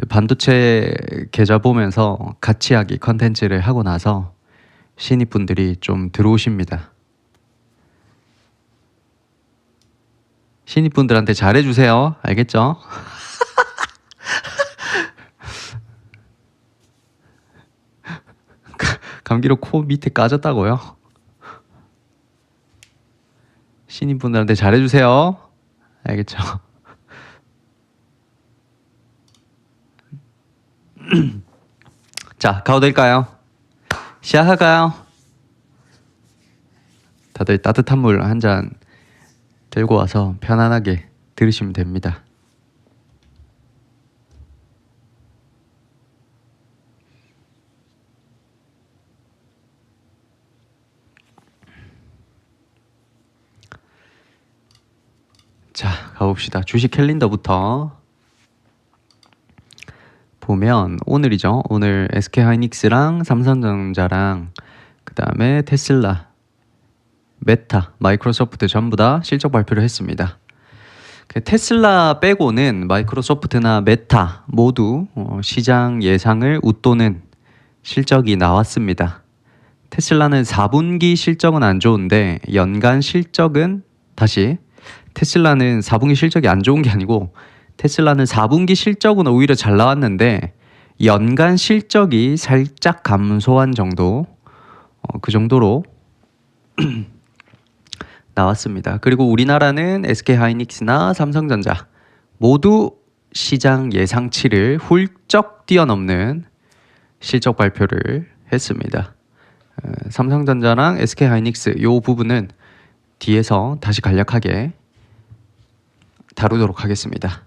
반도체 계좌 보면서 같이 하기 컨텐츠를 하고 나서 신입분들이 좀 들어오십니다. 신입분들한테 잘해주세요. 알겠죠? 감기로 코 밑에 까졌다고요? 신입분들한테 잘해주세요. 알겠죠? 자, 가도 될까요? 시작할까요? 다들 따뜻한 물 한 잔 들고 와서 편안하게 들으시면 됩니다. 자, 가봅시다. 주식 캘린더부터 보면 오늘이죠. 오늘 SK하이닉스랑 삼성전자랑 그 다음에 테슬라, 메타, 마이크로소프트 전부 다 실적 발표를 했습니다. 테슬라 빼고는 마이크로소프트나 메타 모두 시장 예상을 웃도는 실적이 나왔습니다. 테슬라는 4분기 실적은 안 좋은데 연간 실적은 다시 테슬라는 4분기 실적이 안 좋은 게 아니고 테슬라는 4분기 실적은 오히려 잘 나왔는데 연간 실적이 살짝 감소한 정도 그 정도로 나왔습니다. 그리고 우리나라는 SK하이닉스나 삼성전자 모두 시장 예상치를 훌쩍 뛰어넘는 실적 발표를 했습니다. 삼성전자랑 SK하이닉스 이 부분은 뒤에서 다시 간략하게 다루도록 하겠습니다.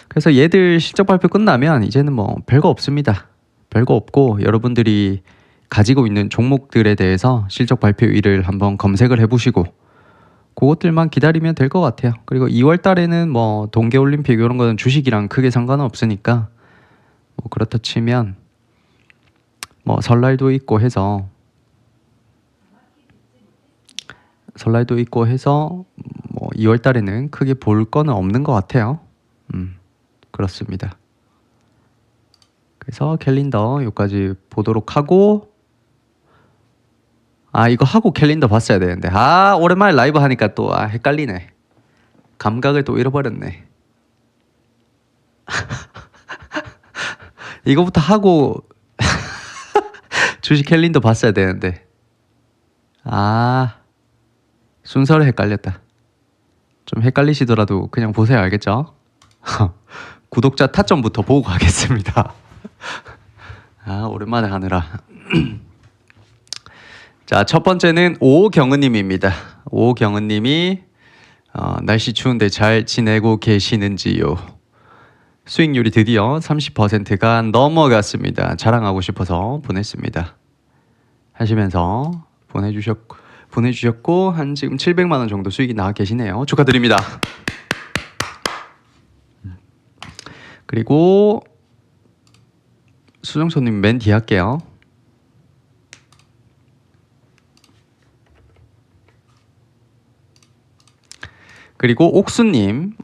그래서 얘들 실적 발표 끝나면 이제는 뭐 별거 없습니다. 별거 없고 여러분들이 가지고 있는 종목들에 대해서 실적 발표일을 한번 검색을 해보시고 그것들만 기다리면 될 것 같아요. 그리고 2월 달에는 뭐 동계올림픽 이런 거는 주식이랑 크게 상관은 없으니까 뭐 그렇다 치면 뭐 설날도 있고 해서 뭐 2월 달에는 크게 볼 거는 없는 것 같아요. 그렇습니다. 그래서 캘린더 여기까지 보도록 하고 이거 하고 캘린더 봤어야 되는데 오랜만에 라이브 하니까 또 헷갈리네. 감각을 또 잃어버렸네. 이거부터 하고 주식 캘린더 봤어야 되는데 순서를 헷갈렸다. 좀 헷갈리시더라도 그냥 보세요. 알겠죠? 구독자 타점부터 보고 가겠습니다. 오랜만에 하느라. 자, 첫 번째는 오경은님입니다. 오경은님이 날씨 추운데 잘 지내고 계시는지요? 수익률이 드디어 30%가 넘어갔습니다. 자랑하고 싶어서 보냈습니다. 하시면서 보내주셨고 한 지금 700만 원 정도 수익이 나와 계시네요. 축하드립니다. 그리고 수정소님 맨 뒤에 할게요. 그리고 옥수님은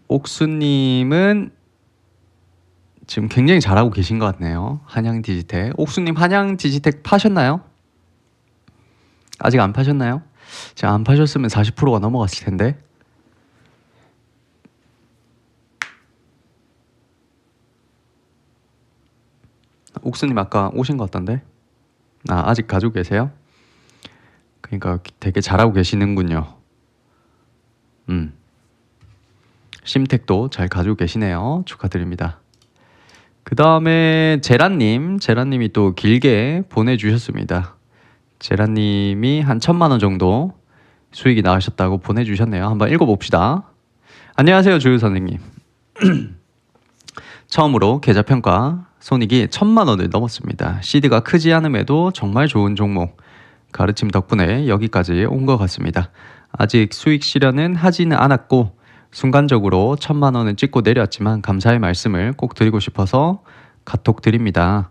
지금 굉장히 잘하고 계신 것 같네요. 한양디지텍. 옥수님 한양디지텍 파셨나요? 아직 안 파셨나요? 제가 안 파셨으면 40%가 넘어갔을 텐데. 옥수님 아까 오신 것 같던데. 아직 가지고 계세요? 그러니까 되게 잘하고 계시는군요. 심택도 잘 가지고 계시네요. 축하드립니다. 그 다음에 제란님이 또 길게 보내주셨습니다. 제란님이 한 1,000만 원 정도 수익이 나으셨다고 보내주셨네요. 한번 읽어봅시다. 안녕하세요, 조유 선생님. 처음으로 계좌평가 손익이 1,000만 원을 넘었습니다. 시드가 크지 않음에도 정말 좋은 종목 가르침 덕분에 여기까지 온 것 같습니다. 아직 수익 실현은 하지는 않았고 순간적으로 1,000만 원을 찍고 내렸지만 감사의 말씀을 꼭 드리고 싶어서 카톡 드립니다.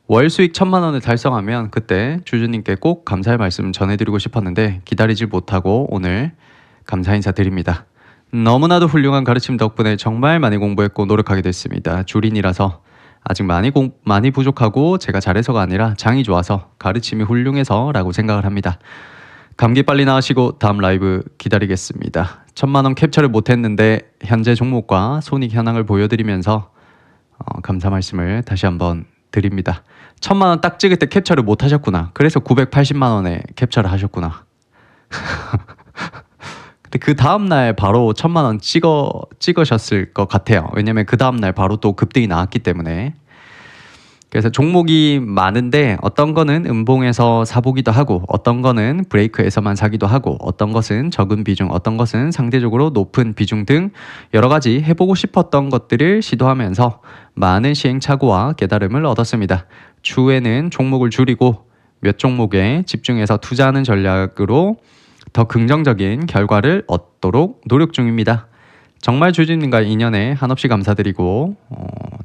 월 수익 1,000만 원을 달성하면 그때 주주님께 꼭 감사의 말씀 전해드리고 싶었는데 기다리질 못하고 오늘 감사 인사 드립니다. 너무나도 훌륭한 가르침 덕분에 정말 많이 공부했고 노력하게 됐습니다. 줄인이라서 아직 많이 부족하고 제가 잘해서가 아니라 장이 좋아서 가르침이 훌륭해서라고 생각을 합니다. 감기 빨리 나으시고 다음 라이브 기다리겠습니다. 1000만원 캡처를 못했는데 현재 종목과 손익 현황을 보여드리면서 감사 말씀을 다시 한번 드립니다. 1000만원 딱 찍을 때 캡처를 못하셨구나. 그래서 980만원에 캡처를 하셨구나. 근데 그 다음날 바로 1000만원 찍으셨을 것 같아요. 왜냐면 그 다음날 바로 또 급등이 나왔기 때문에. 그래서 종목이 많은데 어떤 거는 음봉에서 사보기도 하고 어떤 거는 브레이크에서만 사기도 하고 어떤 것은 적은 비중, 어떤 것은 상대적으로 높은 비중 등 여러 가지 해보고 싶었던 것들을 시도하면서 많은 시행착오와 깨달음을 얻었습니다. 추후에는 종목을 줄이고 몇 종목에 집중해서 투자하는 전략으로 더 긍정적인 결과를 얻도록 노력 중입니다. 정말 주주님과 인연에 한없이 감사드리고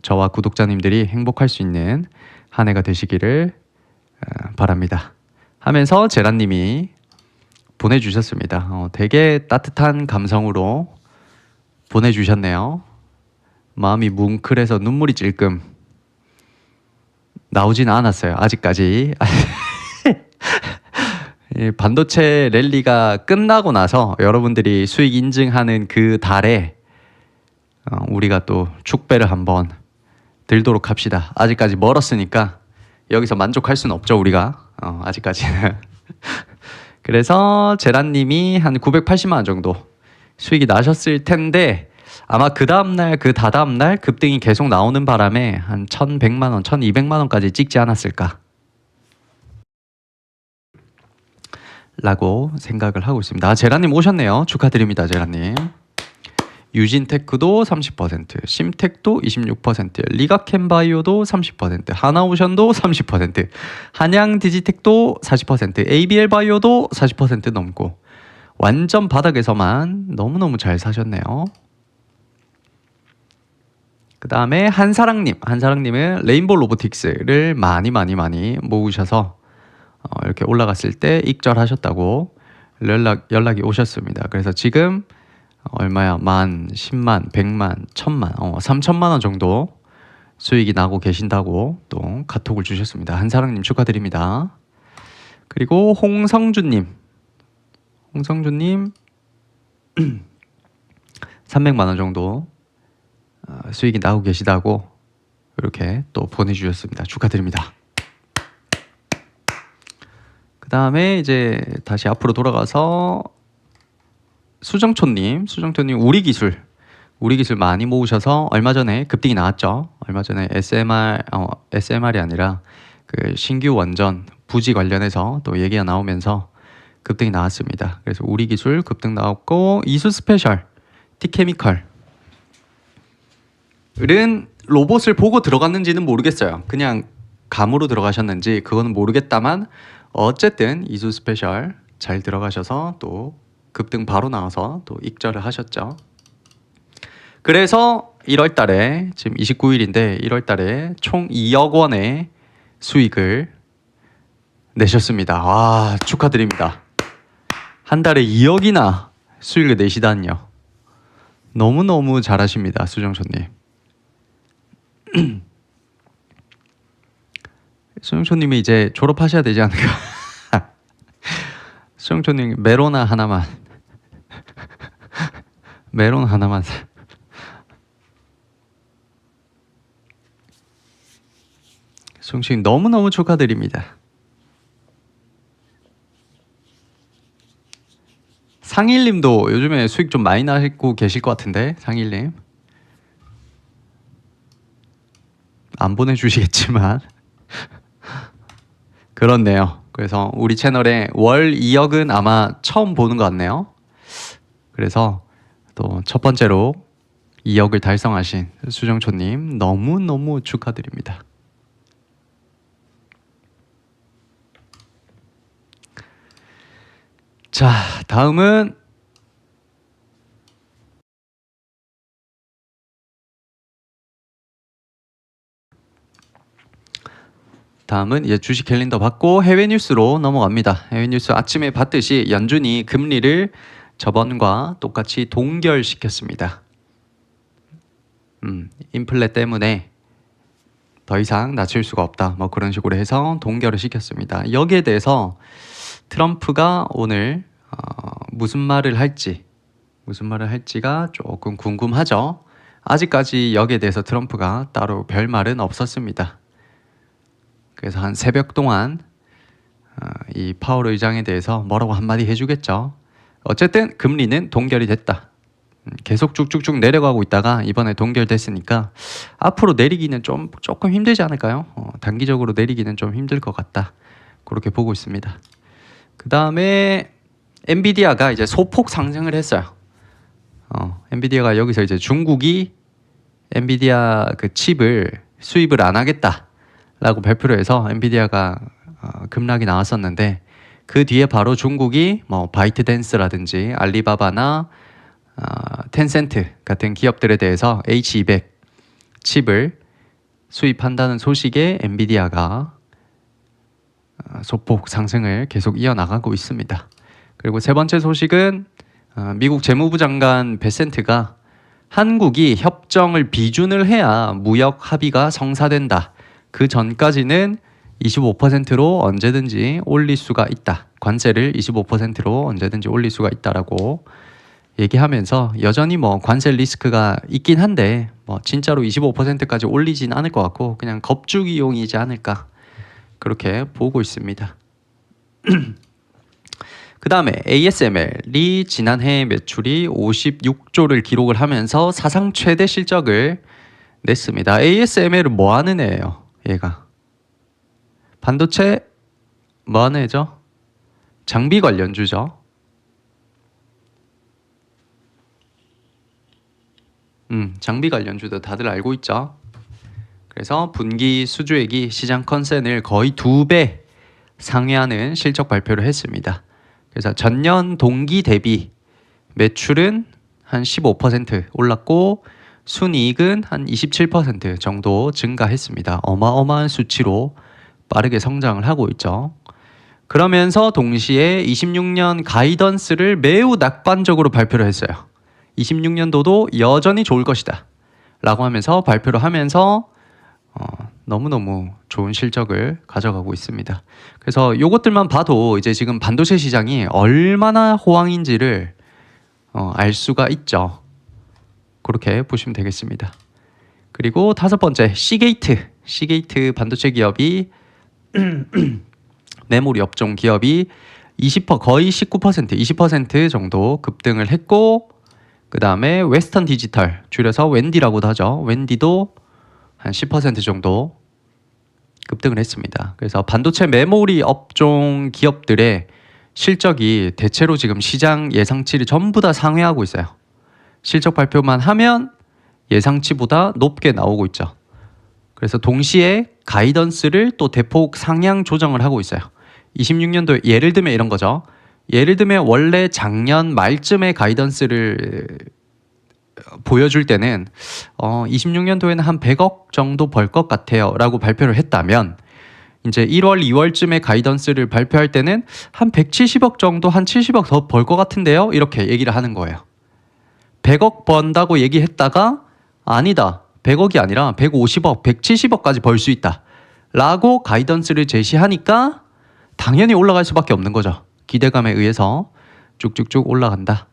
저와 구독자님들이 행복할 수 있는 한 해가 되시기를 바랍니다. 하면서 제라님이 보내주셨습니다. 되게 따뜻한 감성으로 보내주셨네요. 마음이 뭉클해서 눈물이 찔끔 나오지는 않았어요. 아직까지. 반도체 랠리가 끝나고 나서 여러분들이 수익 인증하는 그 달에 우리가 또 축배를 한번 들도록 합시다. 아직까지 멀었으니까 여기서 만족할 수는 없죠, 우리가. 아직까지는. 그래서 제라님이 한 980만 원 정도 수익이 나셨을 텐데 아마 그 다음날 그 다다음날 급등이 계속 나오는 바람에 한 1100만 원, 1200만 원까지 찍지 않았을까 라고 생각을 하고 있습니다. 제라님 오셨네요. 축하드립니다, 제라님. 유진테크도 30%, 심텍도 26%, 리가캠바이오도 30%, 하나오션도 30%, 한양디지텍도 40%, ABL바이오도 40% 넘고 완전 바닥에서만 너무너무 잘 사셨네요. 그 다음에 한사랑님은 레인보우 로보틱스를 많이 모으셔서 이렇게 올라갔을 때 익절하셨다고 연락이 오셨습니다. 그래서 지금 얼마야? 10,000, 100만, 10,000만, 3,000만 원 정도 수익이 나고 계신다고 또 카톡을 주셨습니다. 한사랑님 축하드립니다. 그리고 홍성준님 300만 원 정도 수익이 나고 계시다고 이렇게 또 보내주셨습니다. 축하드립니다. 그 다음에 이제 다시 앞으로 돌아가서 수정초님 우리기술 많이 모으셔서 얼마 전에 급등이 나왔죠. 얼마 전에 SMR이 아니라 그 신규 원전 부지 관련해서 또 얘기가 나오면서 급등이 나왔습니다. 그래서 우리기술 급등 나왔고 이수스페셜, 티케미컬은 로봇을 보고 들어갔는지는 모르겠어요. 그냥 감으로 들어가셨는지 그거는 모르겠다만 어쨌든 이수 스페셜 잘 들어가셔서 또 급등 바로 나와서 또 익절을 하셨죠. 그래서 1월 달에 지금 29일인데 1월 달에 총 2억 원의 수익을 내셨습니다. 와, 축하드립니다. 한 달에 2억이나 수익을 내시다니요. 너무너무 잘하십니다, 수정초님. 수영초님이 이제 졸업하셔야 되지 않을까? 수영초님 메로나 하나만 수영초님 너무너무 축하드립니다. 상일님도 요즘에 수익 좀 많이 나고 계실 것 같은데 상일님 안 보내주시겠지만 그렇네요. 그래서 우리 채널에 월 2억은 아마 처음 보는 것 같네요. 그래서 또 첫 번째로 2억을 달성하신 수정초님 너무너무 축하드립니다. 자, 다음은 이제 주식 캘린더 받고 해외 뉴스로 넘어갑니다. 해외 뉴스 아침에 봤듯이 연준이 금리를 저번과 똑같이 동결시켰습니다. 인플레 때문에 더 이상 낮출 수가 없다. 뭐 그런 식으로 해서 동결을 시켰습니다. 여기에 대해서 트럼프가 오늘 무슨 말을 할지가 조금 궁금하죠. 아직까지 여기에 대해서 트럼프가 따로 별 말은 없었습니다. 그래서 한 새벽 동안 이 파월 의장에 대해서 뭐라고 한마디 해주겠죠. 어쨌든 금리는 동결이 됐다. 계속 쭉쭉쭉 내려가고 있다가 이번에 동결됐으니까 앞으로 내리기는 조금 힘들지 않을까요? 단기적으로 내리기는 좀 힘들 것 같다. 그렇게 보고 있습니다. 그 다음에 엔비디아가 이제 소폭 상승을 했어요. 엔비디아가 여기서 이제 중국이 엔비디아 그 칩을 수입을 안 하겠다라고 발표를 해서 엔비디아가 급락이 나왔었는데 그 뒤에 바로 중국이 뭐 바이트댄스라든지 알리바바나 텐센트 같은 기업들에 대해서 H200 칩을 수입한다는 소식에 엔비디아가 소폭 상승을 계속 이어나가고 있습니다. 그리고 세 번째 소식은 미국 재무부 장관 베센트가 한국이 협정을 비준을 해야 무역 합의가 성사된다. 그 전까지는 25%로 언제든지 올릴 수가 있다. 관세를 25%로 언제든지 올릴 수가 있다라고 얘기하면서 여전히 뭐 관세 리스크가 있긴 한데 뭐 진짜로 25%까지 올리진 않을 것 같고 그냥 겁주기용이지 않을까 그렇게 보고 있습니다. 그 다음에 ASML이 지난해 매출이 56조를 기록을 하면서 사상 최대 실적을 냈습니다. ASML은 뭐 하는 애예요? 얘가 반도체 뭐 하는 애죠? 장비 관련주죠. 장비 관련주도 다들 알고 있죠. 그래서 분기 수주액이 시장 컨센을 거의 2배 상회하는 실적 발표를 했습니다. 그래서 전년 동기 대비 매출은 한 15% 올랐고 순이익은 한 27% 정도 증가했습니다. 어마어마한 수치로 빠르게 성장을 하고 있죠. 그러면서 동시에 26년 가이던스를 매우 낙관적으로 발표를 했어요. 26년도도 여전히 좋을 것이다 라고 하면서 발표를 하면서 너무너무 좋은 실적을 가져가고 있습니다. 그래서 이것들만 봐도 이제 지금 반도체 시장이 얼마나 호황인지를 알 수가 있죠. 그렇게 보시면 되겠습니다. 그리고 다섯 번째 시게이트 반도체 기업이 메모리 업종 기업이 20% 거의 19% 20% 정도 급등을 했고 그 다음에 웨스턴 디지털 줄여서 웬디라고도 하죠. 웬디도 한 10% 정도 급등을 했습니다. 그래서 반도체 메모리 업종 기업들의 실적이 대체로 지금 시장 예상치를 전부 다 상회하고 있어요. 실적 발표만 하면 예상치보다 높게 나오고 있죠. 그래서 동시에 가이던스를 또 대폭 상향 조정을 하고 있어요. 26년도에 예를 들면 이런 거죠. 예를 들면 원래 작년 말쯤에 가이던스를 보여줄 때는 26년도에는 한 100억 정도 벌 것 같아요 라고 발표를 했다면 이제 1월, 2월쯤에 가이던스를 발표할 때는 한 170억 정도, 한 70억 더 벌 것 같은데요 이렇게 얘기를 하는 거예요. 100억 번다고 얘기했다가 아니다, 100억이 아니라 150억, 170억까지 벌 수 있다 라고 가이던스를 제시하니까 당연히 올라갈 수밖에 없는 거죠. 기대감에 의해서 쭉쭉쭉 올라간다.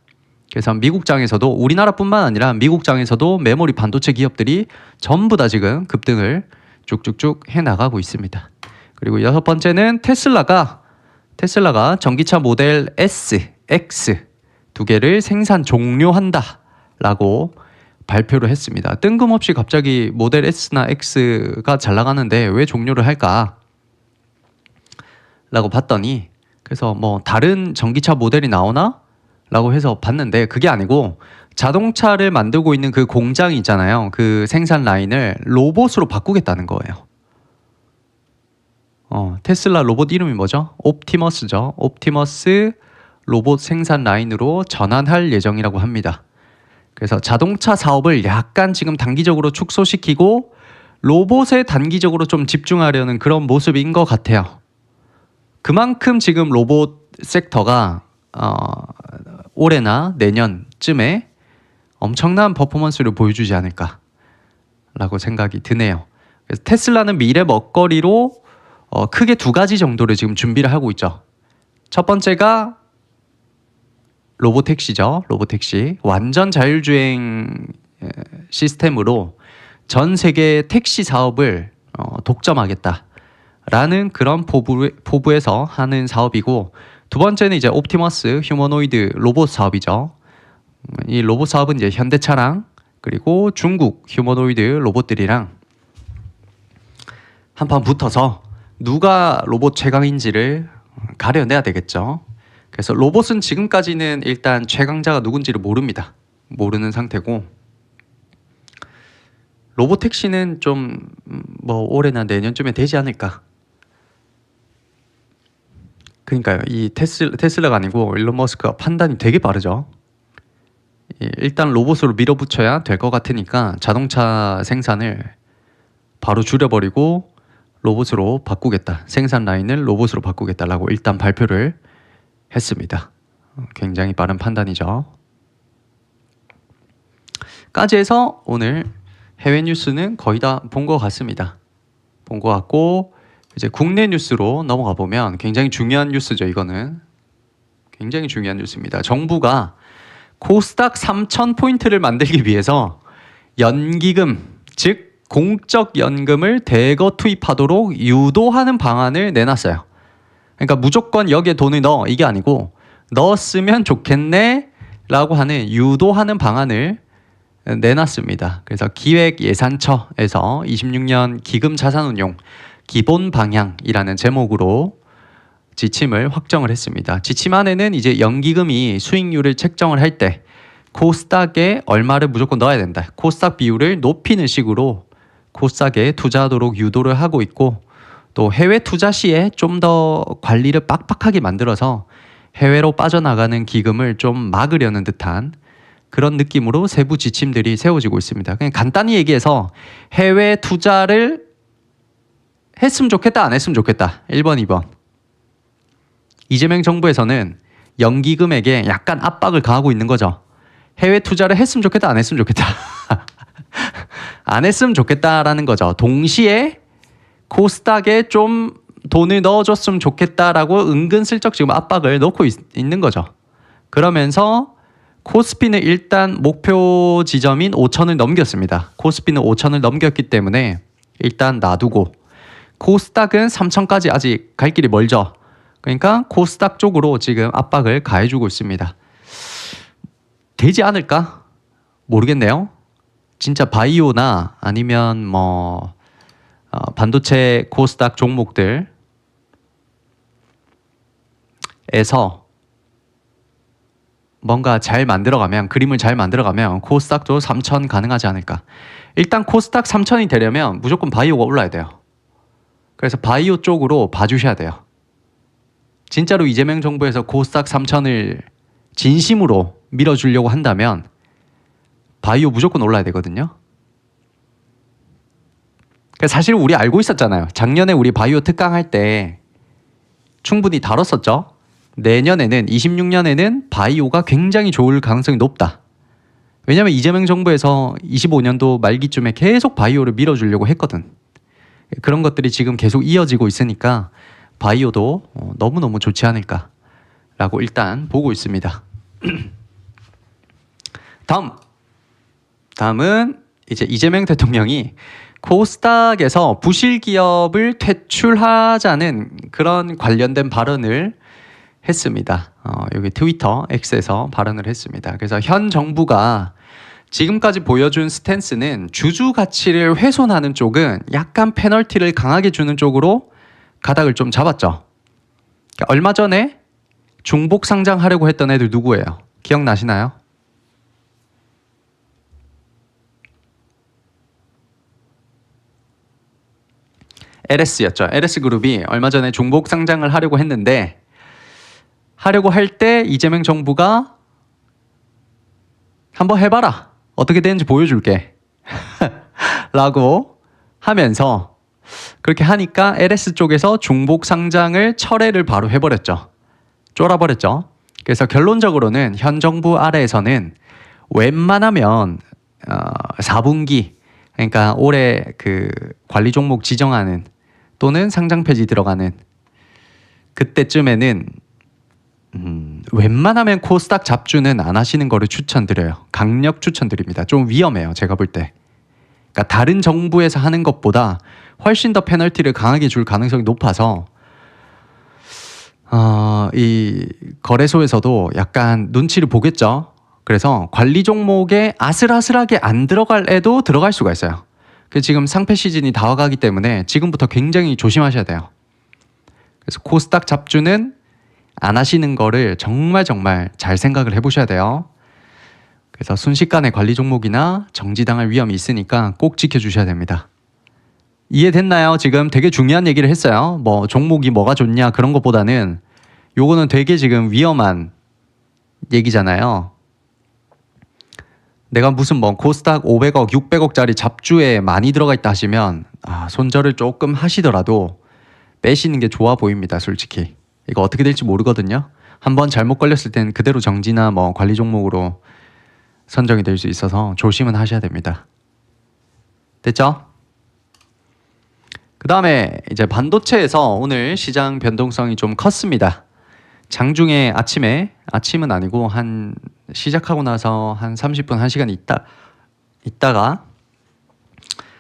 그래서 미국장에서도 우리나라뿐만 아니라 미국장에서도 메모리 반도체 기업들이 전부 다 지금 급등을 쭉쭉쭉 해나가고 있습니다. 그리고 여섯 번째는 테슬라가 전기차 모델 S, X 두 개를 생산 종료한다 라고 발표를 했습니다. 뜬금없이 갑자기 모델 S나 X가 잘 나가는데 왜 종료를 할까? 라고 봤더니 그래서 뭐 다른 전기차 모델이 나오나? 라고 해서 봤는데 그게 아니고 자동차를 만들고 있는 그 공장이 있잖아요. 그 생산 라인을 로봇으로 바꾸겠다는 거예요. 테슬라 로봇 이름이 뭐죠? 옵티머스죠. 옵티머스 로봇 생산 라인으로 전환할 예정이라고 합니다. 그래서 자동차 사업을 약간 지금 단기적으로 축소시키고 로봇에 단기적으로 좀 집중하려는 그런 모습인 것 같아요. 그만큼 지금 로봇 섹터가 올해나 내년쯤에 엄청난 퍼포먼스를 보여주지 않을까라고 생각이 드네요. 그래서 테슬라는 미래 먹거리로 크게 두 가지 정도를 지금 준비를 하고 있죠. 첫 번째가 로보택시죠. 로보택시. 완전 자율주행 시스템으로 전 세계 택시 사업을 독점하겠다라는 그런 포부에서 하는 사업이고, 두 번째는 이제 옵티머스 휴머노이드 로봇 사업이죠. 이 로봇 사업은 이제 현대차랑 그리고 중국 휴머노이드 로봇들이랑 한판 붙어서 누가 로봇 최강인지를 가려내야 되겠죠. 그래서 로봇은 지금까지는 일단 최강자가 누군지를 모릅니다. 모르는 상태고, 로보택시는 좀 뭐 올해나 내년쯤에 되지 않을까. 그러니까요. 이 테슬라가 아니고 일론 머스크가 판단이 되게 빠르죠. 일단 로봇으로 밀어붙여야 될 것 같으니까 자동차 생산을 바로 줄여버리고 로봇으로 바꾸겠다. 생산 라인을 로봇으로 바꾸겠다라고 일단 발표를 했습니다. 굉장히 빠른 판단이죠. 까지 해서 오늘 해외 뉴스는 거의 다 본 것 같습니다. 본 것 같고, 이제 국내 뉴스로 넘어가 보면 굉장히 중요한 뉴스죠. 이거는 굉장히 중요한 뉴스입니다. 정부가 코스닥 3,000포인트를 만들기 위해서 연기금, 즉 공적 연금을 대거 투입하도록 유도하는 방안을 내놨어요. 그러니까 무조건 여기에 돈을 넣어, 이게 아니고 넣었으면 좋겠네 라고 하는 유도하는 방안을 내놨습니다. 그래서 기획예산처에서 26년 기금자산운용 기본 방향이라는 제목으로 지침을 확정을 했습니다. 지침 안에는 이제 연기금이 수익률을 책정을 할 때 코스닥에 얼마를 무조건 넣어야 된다. 코스닥 비율을 높이는 식으로 코스닥에 투자하도록 유도를 하고 있고, 또 해외 투자 시에 좀 더 관리를 빡빡하게 만들어서 해외로 빠져나가는 기금을 좀 막으려는 듯한 그런 느낌으로 세부 지침들이 세워지고 있습니다. 그냥 간단히 얘기해서 해외 투자를 했으면 좋겠다, 안 했으면 좋겠다. 1번, 2번. 이재명 정부에서는 연기금에게 약간 압박을 가하고 있는 거죠. 해외 투자를 했으면 좋겠다, 안 했으면 좋겠다. 안 했으면 좋겠다라는 거죠. 동시에 코스닥에 좀 돈을 넣어줬으면 좋겠다라고 은근슬쩍 지금 압박을 넣고 있는 거죠. 그러면서 코스피는 일단 목표 지점인 5천을 넘겼습니다. 코스피는 5천을 넘겼기 때문에 일단 놔두고, 코스닥은 3천까지 아직 갈 길이 멀죠. 그러니까 코스닥 쪽으로 지금 압박을 가해주고 있습니다. 되지 않을까? 모르겠네요. 진짜 바이오나 아니면 뭐 반도체 코스닥 종목들에서 뭔가 잘 만들어가면, 그림을 잘 만들어가면 코스닥도 3천 가능하지 않을까. 일단 코스닥 3천이 되려면 무조건 바이오가 올라야 돼요. 그래서 바이오 쪽으로 봐주셔야 돼요. 진짜로 이재명 정부에서 코스닥 3천을 진심으로 밀어주려고 한다면 바이오 무조건 올라야 되거든요. 사실 우리 알고 있었잖아요. 작년에 우리 바이오 특강할 때 충분히 다뤘었죠. 내년에는 26년에는 바이오가 굉장히 좋을 가능성이 높다. 왜냐하면 이재명 정부에서 25년도 말기쯤에 계속 바이오를 밀어주려고 했거든. 그런 것들이 지금 계속 이어지고 있으니까 바이오도 너무너무 좋지 않을까라고 일단 보고 있습니다. 다음은 이제 이재명 대통령이 코스닥에서 부실 기업을 퇴출하자는 그런 관련된 발언을 했습니다. 여기 트위터 X에서 발언을 했습니다. 그래서 현 정부가 지금까지 보여준 스탠스는 주주 가치를 훼손하는 쪽은 약간 페널티를 강하게 주는 쪽으로 가닥을 좀 잡았죠. 얼마 전에 중복 상장하려고 했던 애들 누구예요? 기억나시나요? LS였죠. LS그룹이 얼마 전에 중복 상장을 하려고 했는데, 하려고 할 때 이재명 정부가 한번 해봐라, 어떻게 되는지 보여줄게 라고 하면서, 그렇게 하니까 LS 쪽에서 중복 상장을 철회를 바로 해버렸죠. 쫄아버렸죠. 그래서 결론적으로는 현 정부 아래에서는 웬만하면 4분기 그러니까 올해 그 관리 종목 지정하는 또는 상장 폐지 들어가는 그때쯤에는 웬만하면 코스닥 잡주는 안 하시는 거를 추천드려요. 강력 추천드립니다. 좀 위험해요. 제가 볼 때. 그러니까 다른 정부에서 하는 것보다 훨씬 더 페널티를 강하게 줄 가능성이 높아서 이 거래소에서도 약간 눈치를 보겠죠. 그래서 관리 종목에 아슬아슬하게 안 들어갈 애도 들어갈 수가 있어요. 지금 상패 시즌이 다 와가기 때문에 지금부터 굉장히 조심하셔야 돼요. 그래서 코스닥 잡주는 안 하시는 거를 정말 잘 생각을 해보셔야 돼요. 그래서 순식간에 관리 종목이나 정지당할 위험이 있으니까 꼭 지켜주셔야 됩니다. 이해됐나요? 지금 되게 중요한 얘기를 했어요. 뭐 종목이 뭐가 좋냐 그런 것보다는 요거는 되게 지금 위험한 얘기잖아요. 내가 무슨 뭐 코스닥 500억, 600억짜리 잡주에 많이 들어가 있다 하시면 손절을 조금 하시더라도 빼시는 게 좋아 보입니다. 솔직히. 이거 어떻게 될지 모르거든요. 한번 잘못 걸렸을 때는 그대로 정지나 뭐 관리 종목으로 선정이 될 수 있어서 조심은 하셔야 됩니다. 됐죠? 그 다음에 이제 반도체에서 오늘 시장 변동성이 좀 컸습니다. 장중에 아침은 아니고 한 시작하고 나서 한 30분, 1시간 있다가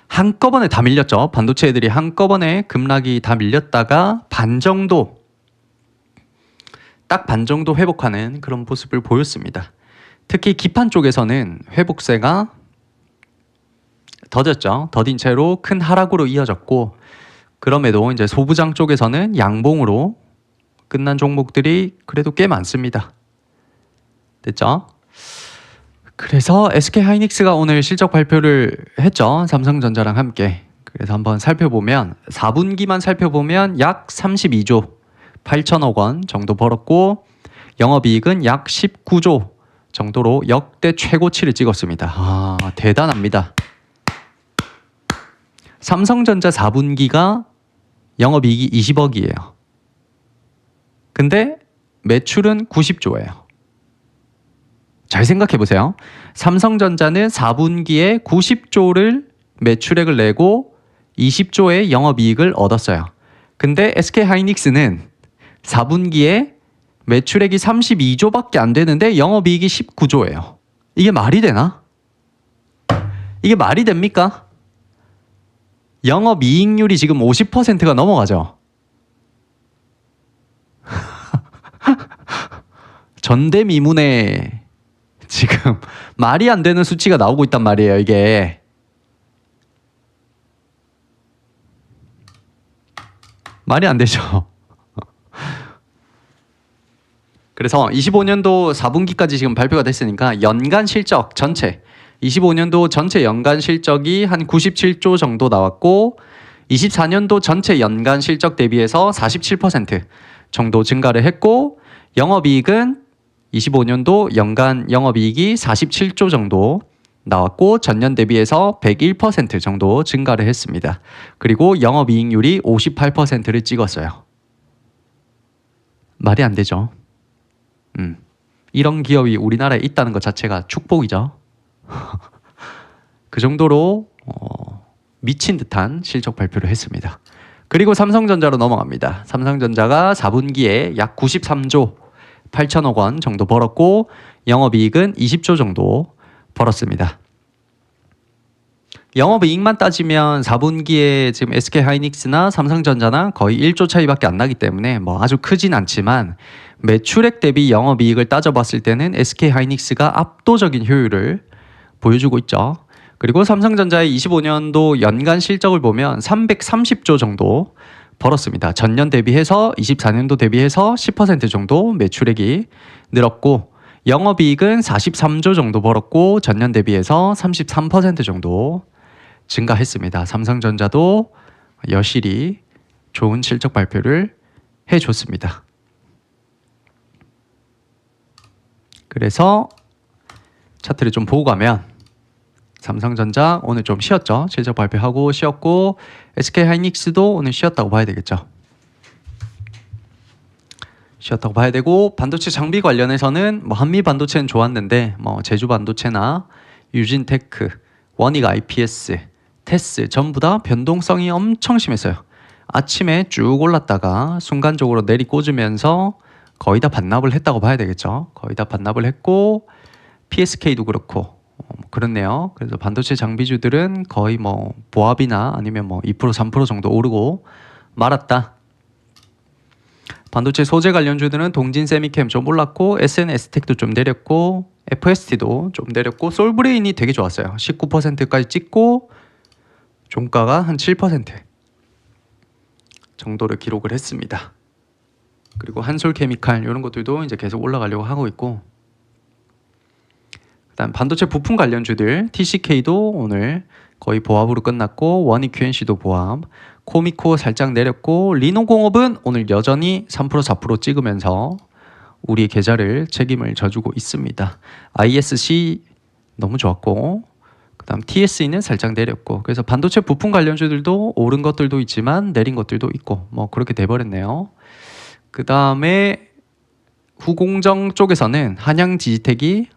한꺼번에 다 밀렸죠. 반도체 애들이 한꺼번에 급락이 다 밀렸다가 딱 반 정도 회복하는 그런 모습을 보였습니다. 특히 기판 쪽에서는 회복세가 더뎠죠. 더딘 채로 큰 하락으로 이어졌고 그럼에도 이제 소부장 쪽에서는 양봉으로 끝난 종목들이 그래도 꽤 많습니다. 됐죠? 그래서 SK하이닉스가 오늘 실적 발표를 했죠. 삼성전자랑 함께. 그래서 한번 살펴보면 4분기만 살펴보면 약 32조 8천억 원 정도 벌었고 영업이익은 약 19조 정도로 역대 최고치를 찍었습니다. 대단합니다. 삼성전자 4분기가 영업이익이 20억이에요. 근데 매출은 90조예요. 잘 생각해 보세요. 삼성전자는 4분기에 90조를 매출액을 내고 20조의 영업이익을 얻었어요. 근데 SK하이닉스는 4분기에 매출액이 32조밖에 안 되는데 영업이익이 19조예요. 이게 말이 되나? 이게 말이 됩니까? 영업이익률이 지금 50%가 넘어가죠. 전대미문에 지금 말이 안 되는 수치가 나오고 있단 말이에요. 이게 말이 안 되죠. 그래서 25년도 4분기까지 지금 발표가 됐으니까 연간 실적 전체 25년도 전체 연간 실적이 한 97조 정도 나왔고 24년도 전체 연간 실적 대비해서 47% 정도 증가를 했고 영업이익은 25년도 연간 영업이익이 47조 정도 나왔고 전년 대비해서 101% 정도 증가를 했습니다. 그리고 영업이익률이 58%를 찍었어요. 말이 안 되죠. 이런 기업이 우리나라에 있다는 것 자체가 축복이죠. 그 정도로 미친 듯한 실적 발표를 했습니다. 그리고 삼성전자로 넘어갑니다. 삼성전자가 4분기에 약 93조 8천억 원 정도 벌었고 영업이익은 20조 정도 벌었습니다. 영업이익만 따지면 4분기에 지금 SK하이닉스나 삼성전자나 거의 1조 차이밖에 안 나기 때문에 뭐 아주 크진 않지만 매출액 대비 영업이익을 따져봤을 때는 SK하이닉스가 압도적인 효율을 보여주고 있죠. 그리고 삼성전자의 25년도 연간 실적을 보면 330조 정도 벌었습니다. 전년 대비해서 24년도 대비해서 10% 정도 매출액이 늘었고 영업이익은 43조 정도 벌었고 전년 대비해서 33% 정도 증가했습니다. 삼성전자도 여실히 좋은 실적 발표를 해줬습니다. 그래서 차트를 좀 보고 가면 삼성전자 오늘 좀 쉬었죠. 실적 발표하고 쉬었고 SK하이닉스도 오늘 쉬었다고 봐야 되겠죠. 쉬었다고 봐야 되고, 반도체 장비 관련해서는 뭐 한미 반도체는 좋았는데 뭐 제주 반도체나 유진테크, 원익 IPS, 테스 전부 다 변동성이 엄청 심했어요. 아침에 쭉 올랐다가 순간적으로 내리꽂으면서 거의 다 반납을 했다고 봐야 되겠죠. 거의 다 반납을 했고, PSK도 그렇고 그렇네요. 그래서 반도체 장비주들은 거의 뭐 보합이나 아니면 뭐 2% 3% 정도 오르고 말았다. 반도체 소재 관련주들은 동진 세미캠 좀 올랐고, SNS텍도 좀 내렸고, FST도 좀 내렸고, 솔브레인이 되게 좋았어요. 19%까지 찍고 종가가 한 7% 정도를 기록을 했습니다. 그리고 한솔케미칼 이런 것들도 이제 계속 올라가려고 하고 있고, 그다음 반도체 부품 관련주들 TCK도 오늘 거의 보합으로 끝났고, 원익 QNC도 보합, 코미코 살짝 내렸고, 리노공업은 오늘 여전히 3% 4% 찍으면서 우리의 계좌를 책임을 져주고 있습니다. ISC 너무 좋았고, 그다음 TSE는 살짝 내렸고, 그래서 반도체 부품 관련주들도 오른 것들도 있지만 내린 것들도 있고 뭐 그렇게 돼버렸네요. 그 다음에 후공정 쪽에서는 한양디지텍이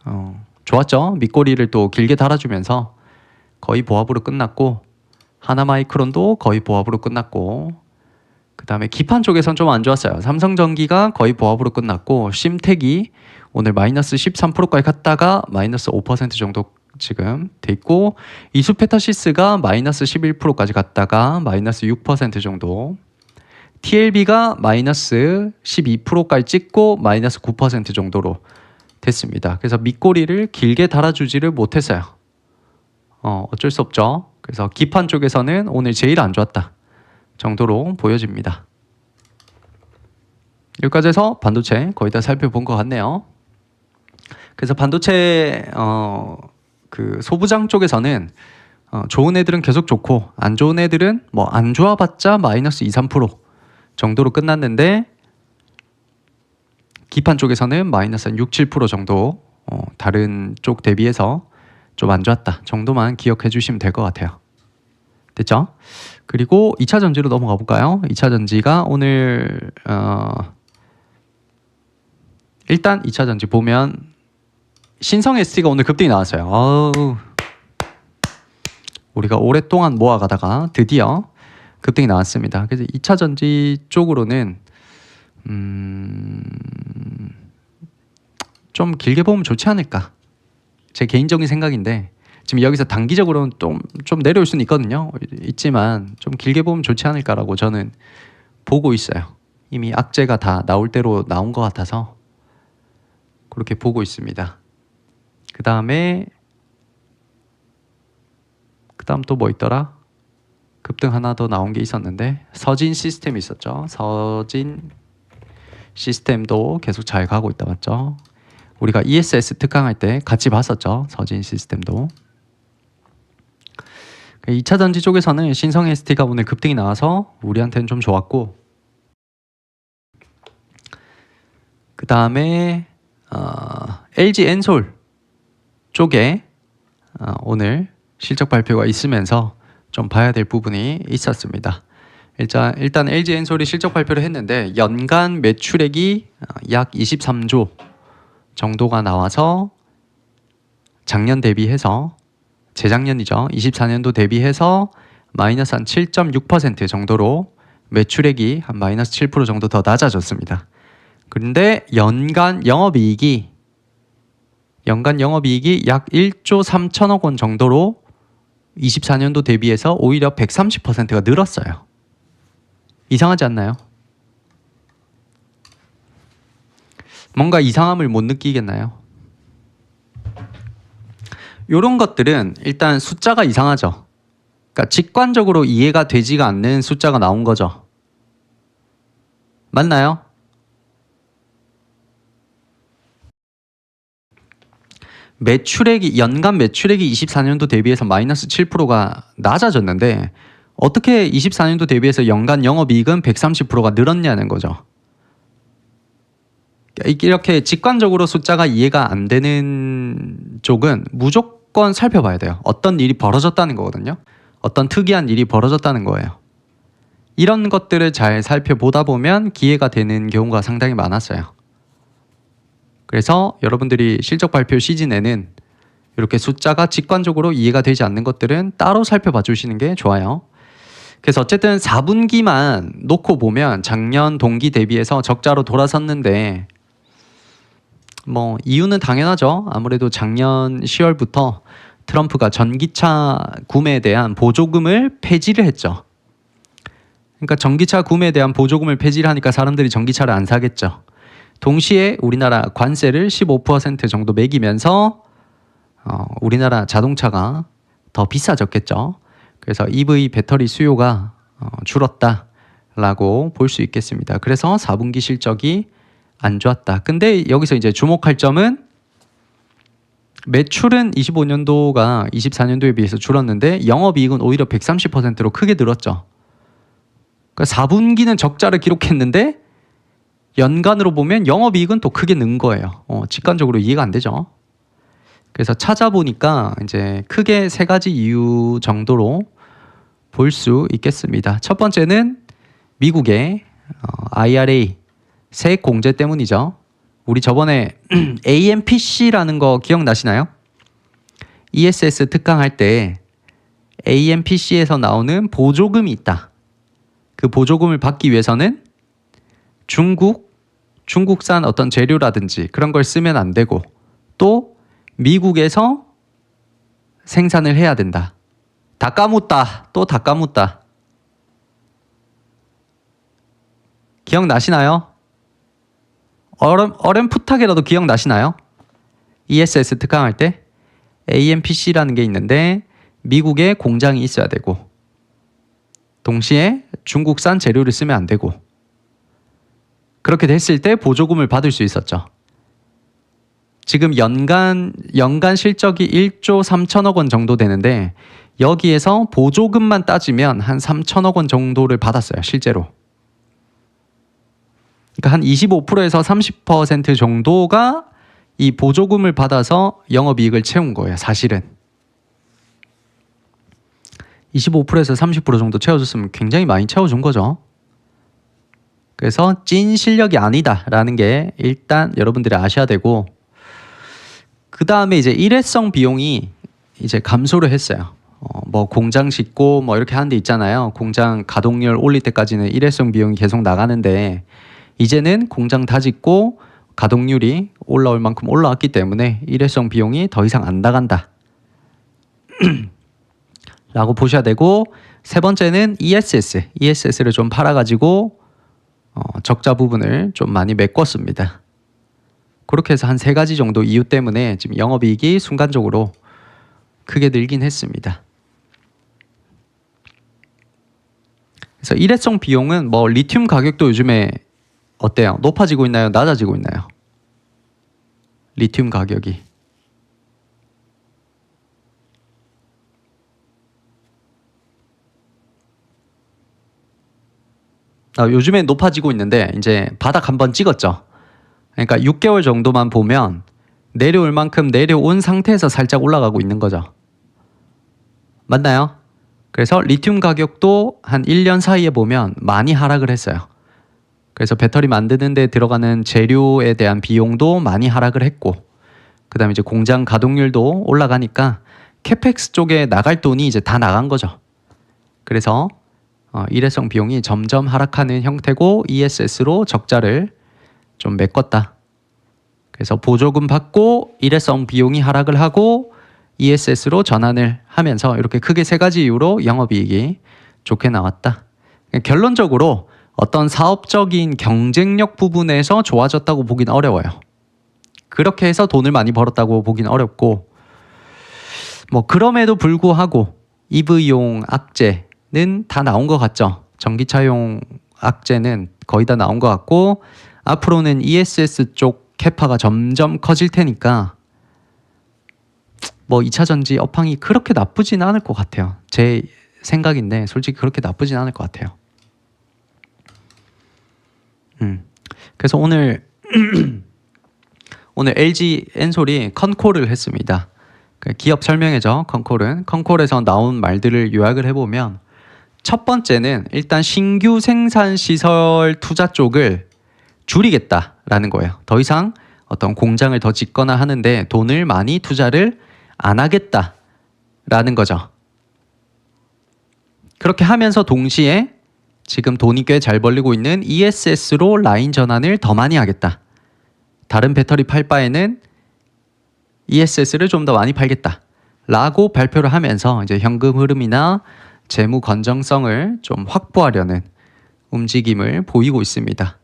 좋았죠. 밑꼬리를 또 길게 달아주면서 거의 보합으로 끝났고, 하나마이크론도 거의 보합으로 끝났고, 그 다음에 기판 쪽에선 좀 안 좋았어요. 삼성전기가 거의 보합으로 끝났고, 심텍이 오늘 마이너스 13%까지 갔다가 마이너스 5% 정도 지금 돼 있고, 이수페타시스가 마이너스 11%까지 갔다가 마이너스 6% 정도, TLB가 마이너스 12%까지 찍고 마이너스 9% 정도로 됐습니다. 그래서 밑꼬리를 길게 달아주지를 못했어요. 어쩔 수 없죠. 그래서 기판 쪽에서는 오늘 제일 안 좋았다 정도로 보여집니다. 여기까지 해서 반도체 거의 다 살펴본 것 같네요. 그래서 반도체 그 소부장 쪽에서는 좋은 애들은 계속 좋고, 안 좋은 애들은 뭐 안 좋아봤자 마이너스 2, 3% 정도로 끝났는데, 기판 쪽에서는 마이너스 한 6, 7% 정도 다른 쪽 대비해서 좀 안 좋았다 정도만 기억해 주시면 될 것 같아요. 됐죠? 그리고 2차 전지로 넘어가 볼까요? 2차 전지가 오늘 일단 2차 전지 보면 신성 ST가 오늘 급등이 나왔어요. 우리가 오랫동안 모아가다가 드디어 급등이 나왔습니다. 그래서 2차 전지 쪽으로는 좀 길게 보면 좋지 않을까, 제 개인적인 생각인데, 지금 여기서 단기적으로는 좀 내려올 수는 있지만 좀 길게 보면 좋지 않을까라고 저는 보고 있어요. 이미 악재가 다 나올 대로 나온 것 같아서 그렇게 보고 있습니다. 그 다음 또 뭐 있더라? 급등 하나 더 나온 게 있었는데, 서진 시스템이 있었죠. 서진 시스템도 계속 잘 가고 있다 맞죠? 우리가 ESS 특강할 때 같이 봤었죠. 서진 시스템도. 2차 전지 쪽에서는 신성 ST가 오늘 급등이 나와서 우리한테는 좀 좋았고, 그 다음에 LG 엔솔 쪽에 오늘 실적 발표가 있으면서 좀 봐야 될 부분이 있었습니다. 일단 LG 엔솔이 실적 발표를 했는데, 연간 매출액이 약 23조 정도가 나와서 작년 대비해서, 재작년이죠, 24년도 대비해서 마이너스 한 7.6% 정도로 매출액이 한 마이너스 7% 정도 더 낮아졌습니다. 그런데 연간 영업이익이 약 1조 3천억 원 정도로 24년도 대비해서 오히려 130%가 늘었어요. 이상하지 않나요? 뭔가 이상함을 못 느끼겠나요? 이런 것들은 일단 숫자가 이상하죠. 그러니까 직관적으로 이해가 되지가 않는 숫자가 나온 거죠. 맞나요? 연간 매출액이 24년도 대비해서 마이너스 7%가 낮아졌는데, 어떻게 24년도 대비해서 연간 영업이익은 130%가 늘었냐는 거죠. 이렇게 직관적으로 숫자가 이해가 안 되는 쪽은 무조건 살펴봐야 돼요. 어떤 일이 벌어졌다는 거거든요. 어떤 특이한 일이 벌어졌다는 거예요. 이런 것들을 잘 살펴보다 보면 기회가 되는 경우가 상당히 많았어요. 그래서 여러분들이 실적 발표 시즌에는 이렇게 숫자가 직관적으로 이해가 되지 않는 것들은 따로 살펴봐 주시는 게 좋아요. 그래서 어쨌든 4분기만 놓고 보면 작년 동기 대비해서 적자로 돌아섰는데 뭐 이유는 당연하죠. 아무래도 작년 10월부터 트럼프가 전기차 구매에 대한 보조금을 폐지를 했죠. 그러니까 전기차 구매에 대한 보조금을 폐지를 하니까 사람들이 전기차를 안 사겠죠. 동시에 우리나라 관세를 15% 정도 매기면서 우리나라 자동차가 더 비싸졌겠죠. 그래서 EV 배터리 수요가 줄었다라고 볼 수 있겠습니다. 그래서 4분기 실적이 안 좋았다. 근데 여기서 이제 주목할 점은 매출은 25년도가 24년도에 비해서 줄었는데 영업이익은 오히려 130%로 크게 늘었죠. 그러니까 4분기는 적자를 기록했는데 연간으로 보면 영업이익은 또 크게 는 거예요. 직관적으로 이해가 안 되죠. 그래서 찾아보니까 이제 크게 세 가지 이유 정도로 볼 수 있겠습니다. 첫 번째는 미국의 IRA 세액 공제 때문이죠. 우리 저번에 AMPC라는 거 기억나시나요? ESS 특강할 때 AMPC에서 나오는 보조금이 있다. 그 보조금을 받기 위해서는 중국산 어떤 재료라든지 그런 걸 쓰면 안 되고 또 미국에서 생산을 해야 된다. 다 까묻다. 또 다 까묻다. 기억나시나요? 어렴풋하게라도 기억나시나요? ESS 특강할 때 AMPC라는 게 있는데 미국에 공장이 있어야 되고 동시에 중국산 재료를 쓰면 안 되고 그렇게 됐을 때 보조금을 받을 수 있었죠. 지금 연간 실적이 1조 3천억 원 정도 되는데 여기에서 보조금만 따지면 한 3천억 원 정도를 받았어요. 실제로. 그러니까 한 25%에서 30% 정도가 이 보조금을 받아서 영업이익을 채운 거예요. 사실은. 25%에서 30% 정도 채워줬으면 굉장히 많이 채워준 거죠. 그래서 찐 실력이 아니다라는 게 일단 여러분들이 아셔야 되고 그 다음에 이제 일회성 비용이 이제 감소를 했어요. 뭐 공장 짓고 뭐 이렇게 하는 데 있잖아요. 공장 가동률 올릴 때까지는 일회성 비용이 계속 나가는데 이제는 공장 다 짓고 가동률이 올라올 만큼 올라왔기 때문에 일회성 비용이 더 이상 안 나간다. 라고 보셔야 되고 세 번째는 ESS를 좀 팔아가지고 적자 부분을 좀 많이 메꿨습니다. 그렇게 해서 한 세 가지 정도 이유 때문에 지금 영업이익이 순간적으로 크게 늘긴 했습니다. 그래서 일회성 비용은 뭐 리튬 가격도 요즘에 어때요? 높아지고 있나요? 낮아지고 있나요? 리튬 가격이. 요즘에 높아지고 있는데 이제 바닥 한번 찍었죠. 그러니까 6개월 정도만 보면 내려올 만큼 내려온 상태에서 살짝 올라가고 있는 거죠. 맞나요? 그래서 리튬 가격도 한 1년 사이에 보면 많이 하락을 했어요. 그래서 배터리 만드는 데 들어가는 재료에 대한 비용도 많이 하락을 했고 그 다음에 이제 공장 가동률도 올라가니까 캐펙스 쪽에 나갈 돈이 이제 다 나간 거죠. 그래서 일회성 비용이 점점 하락하는 형태고 ESS로 적자를 좀 메꿨다. 그래서 보조금 받고 일회성 비용이 하락을 하고 ESS로 전환을 하면서 이렇게 크게 세 가지 이유로 영업이익이 좋게 나왔다. 결론적으로 어떤 사업적인 경쟁력 부분에서 좋아졌다고 보긴 어려워요. 그렇게 해서 돈을 많이 벌었다고 보긴 어렵고 뭐 그럼에도 불구하고 EV용 악재는 다 나온 것 같죠. 전기차용 악재는 거의 다 나온 것 같고 앞으로는 ESS 쪽 캐파가 점점 커질 테니까 뭐 2차 전지 업황이 그렇게 나쁘진 않을 것 같아요. 제 생각인데 솔직히 그렇게 나쁘진 않을 것 같아요. 그래서 오늘 LG 엔솔이 컨콜을 했습니다. 기업 설명회죠. 컨콜에서 나온 말들을 요약을 해보면 첫 번째는 일단 신규 생산 시설 투자 쪽을 줄이겠다라는 거예요. 더 이상 어떤 공장을 더 짓거나 하는데 돈을 많이 투자를 안 하겠다라는 거죠. 그렇게 하면서 동시에 지금 돈이 꽤 잘 벌리고 있는 ESS로 라인 전환을 더 많이 하겠다. 다른 배터리 팔 바에는 ESS를 좀 더 많이 팔겠다. 라고 발표를 하면서 이제 현금 흐름이나 재무 건전성을 좀 확보하려는 움직임을 보이고 있습니다.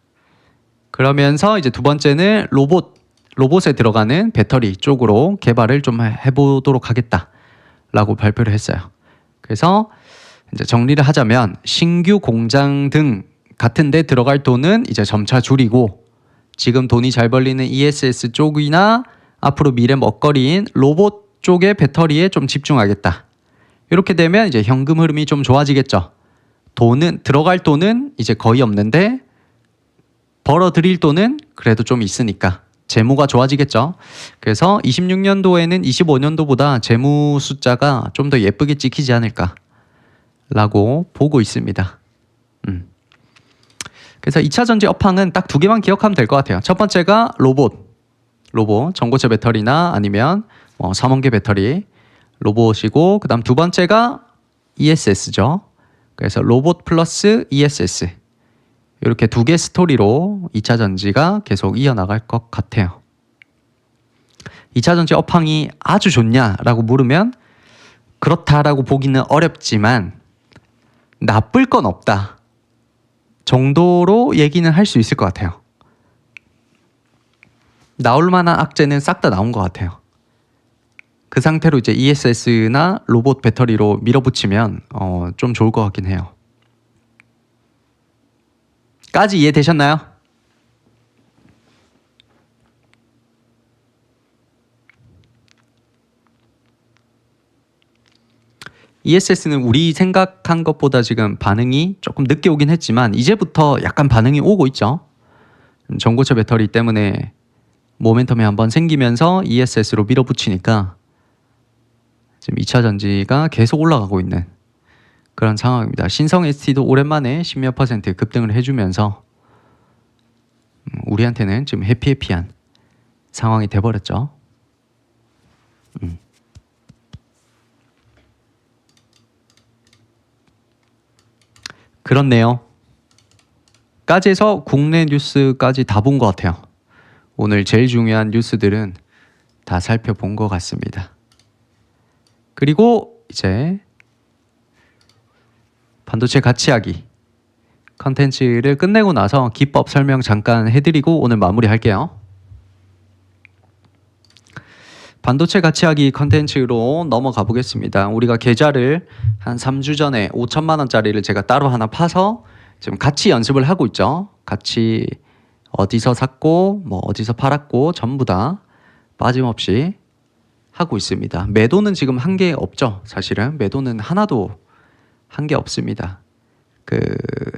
그러면서 이제 두 번째는 로봇에 들어가는 배터리 쪽으로 개발을 좀 해보도록 하겠다라고 발표를 했어요. 그래서 이제 정리를 하자면 신규 공장 등 같은 데 들어갈 돈은 이제 점차 줄이고 지금 돈이 잘 벌리는 ESS 쪽이나 앞으로 미래 먹거리인 로봇 쪽의 배터리에 좀 집중하겠다. 이렇게 되면 이제 현금 흐름이 좀 좋아지겠죠. 들어갈 돈은 이제 거의 없는데 벌어들일 돈은 그래도 좀 있으니까 재무가 좋아지겠죠. 그래서 26년도에는 25년도보다 재무 숫자가 좀 더 예쁘게 찍히지 않을까 라고 보고 있습니다. 그래서 2차 전지 업황은 딱 두 개만 기억하면 될 것 같아요. 첫 번째가 로봇 전고체 배터리나 아니면 삼원계 배터리 로봇이고, 그 다음 두 번째가 ESS죠. 그래서 로봇 플러스 ESS 이렇게 두 개 스토리로 2차 전지가 계속 이어나갈 것 같아요. 2차 전지 업황이 아주 좋냐라고 물으면 그렇다라고 보기는 어렵지만 나쁠 건 없다 정도로 얘기는 할 수 있을 것 같아요. 나올 만한 악재는 싹 다 나온 것 같아요. 그 상태로 이제 ESS나 로봇 배터리로 밀어붙이면 좀 좋을 것 같긴 해요. 까지 이해되셨나요? ESS는 우리 생각한 것보다 지금 반응이 조금 늦게 오긴 했지만 이제부터 약간 반응이 오고 있죠. 전고체 배터리 때문에 모멘텀이 한번 생기면서 ESS로 밀어붙이니까 지금 2차 전지가 계속 올라가고 있는 그런 상황입니다. 신성 ST도 오랜만에 10몇 % 급등을 해주면서 우리한테는 지금 해피한 상황이 돼버렸죠. 그렇네요. 까지 해서 국내 뉴스까지 다 본 것 같아요. 오늘 제일 중요한 뉴스들은 다 살펴본 것 같습니다. 그리고 이제 반도체 가치하기 컨텐츠를 끝내고 나서 기법 설명 잠깐 해드리고 오늘 마무리할게요. 반도체 가치하기 컨텐츠로 넘어가 보겠습니다. 우리가 계좌를 한 3주 전에 5천만 원짜리를 제가 따로 하나 파서 지금 같이 연습을 하고 있죠. 같이 어디서 샀고 뭐 어디서 팔았고 전부 다 빠짐없이 하고 있습니다. 매도는 지금 한 게 없죠. 사실은 매도는 하나도 한 게 없습니다. 그